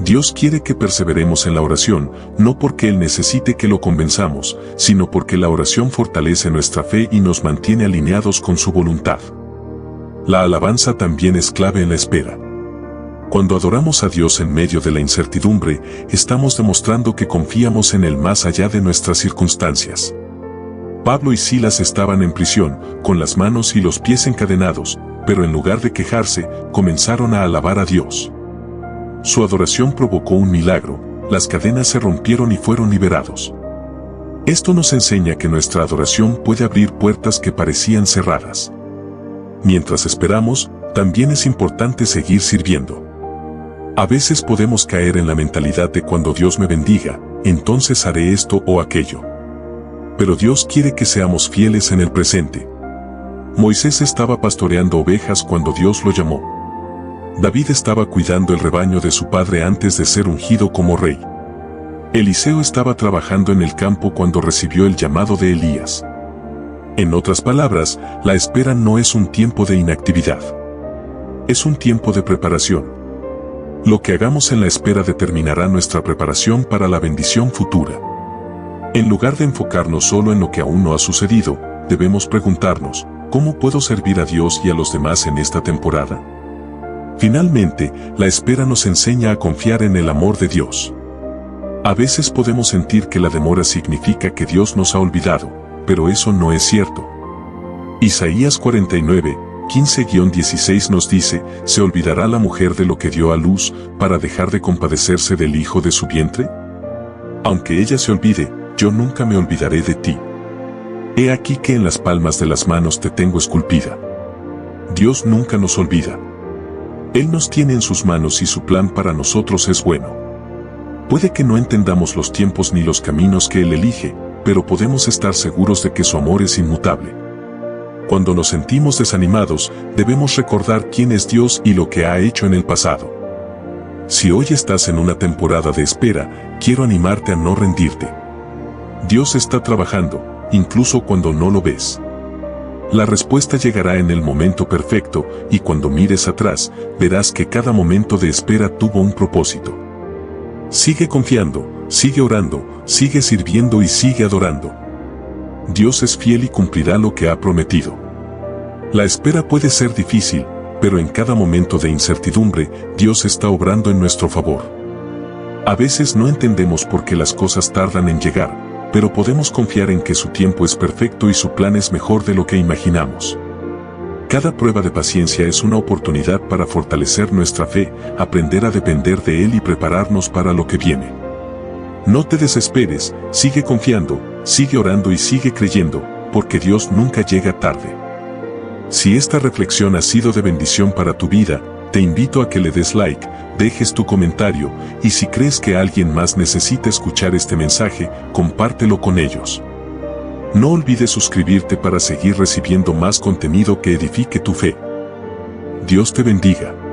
Dios quiere que perseveremos en la oración, no porque Él necesite que lo convenzamos, sino porque la oración fortalece nuestra fe y nos mantiene alineados con su voluntad. La alabanza también es clave en la espera. Cuando adoramos a Dios en medio de la incertidumbre, estamos demostrando que confiamos en Él más allá de nuestras circunstancias. Pablo y Silas estaban en prisión, con las manos y los pies encadenados, pero en lugar de quejarse, comenzaron a alabar a Dios. Su adoración provocó un milagro, las cadenas se rompieron y fueron liberados. Esto nos enseña que nuestra adoración puede abrir puertas que parecían cerradas. Mientras esperamos, también es importante seguir sirviendo. A veces podemos caer en la mentalidad de cuando Dios me bendiga, entonces haré esto o aquello. Pero Dios quiere que seamos fieles en el presente. Moisés estaba pastoreando ovejas cuando Dios lo llamó. David estaba cuidando el rebaño de su padre antes de ser ungido como rey. Eliseo estaba trabajando en el campo cuando recibió el llamado de Elías. En otras palabras, la espera no es un tiempo de inactividad. Es un tiempo de preparación. Lo que hagamos en la espera determinará nuestra preparación para la bendición futura. En lugar de enfocarnos solo en lo que aún no ha sucedido, debemos preguntarnos: ¿cómo puedo servir a Dios y a los demás en esta temporada? Finalmente, la espera nos enseña a confiar en el amor de Dios. A veces podemos sentir que la demora significa que Dios nos ha olvidado, pero eso no es cierto. Isaías 49, 15-16 nos dice: ¿se olvidará la mujer de lo que dio a luz para dejar de compadecerse del hijo de su vientre? Aunque ella se olvide, yo nunca me olvidaré de ti. He aquí que en las palmas de las manos te tengo esculpida. Dios nunca nos olvida. Él nos tiene en sus manos y su plan para nosotros es bueno. Puede que no entendamos los tiempos ni los caminos que Él elige, pero podemos estar seguros de que su amor es inmutable. Cuando nos sentimos desanimados, debemos recordar quién es Dios y lo que ha hecho en el pasado. Si hoy estás en una temporada de espera, quiero animarte a no rendirte. Dios está trabajando, incluso cuando no lo ves. La respuesta llegará en el momento perfecto, y cuando mires atrás, verás que cada momento de espera tuvo un propósito. Sigue confiando, sigue orando, sigue sirviendo y sigue adorando. Dios es fiel y cumplirá lo que ha prometido. La espera puede ser difícil, pero en cada momento de incertidumbre, Dios está obrando en nuestro favor. A veces no entendemos por qué las cosas tardan en llegar, pero podemos confiar en que su tiempo es perfecto y su plan es mejor de lo que imaginamos. Cada prueba de paciencia es una oportunidad para fortalecer nuestra fe, aprender a depender de Él y prepararnos para lo que viene. No te desesperes, sigue confiando, sigue orando y sigue creyendo, porque Dios nunca llega tarde. Si esta reflexión ha sido de bendición para tu vida, te invito a que le des like, dejes tu comentario, y si crees que alguien más necesita escuchar este mensaje, compártelo con ellos. No olvides suscribirte para seguir recibiendo más contenido que edifique tu fe. Dios te bendiga.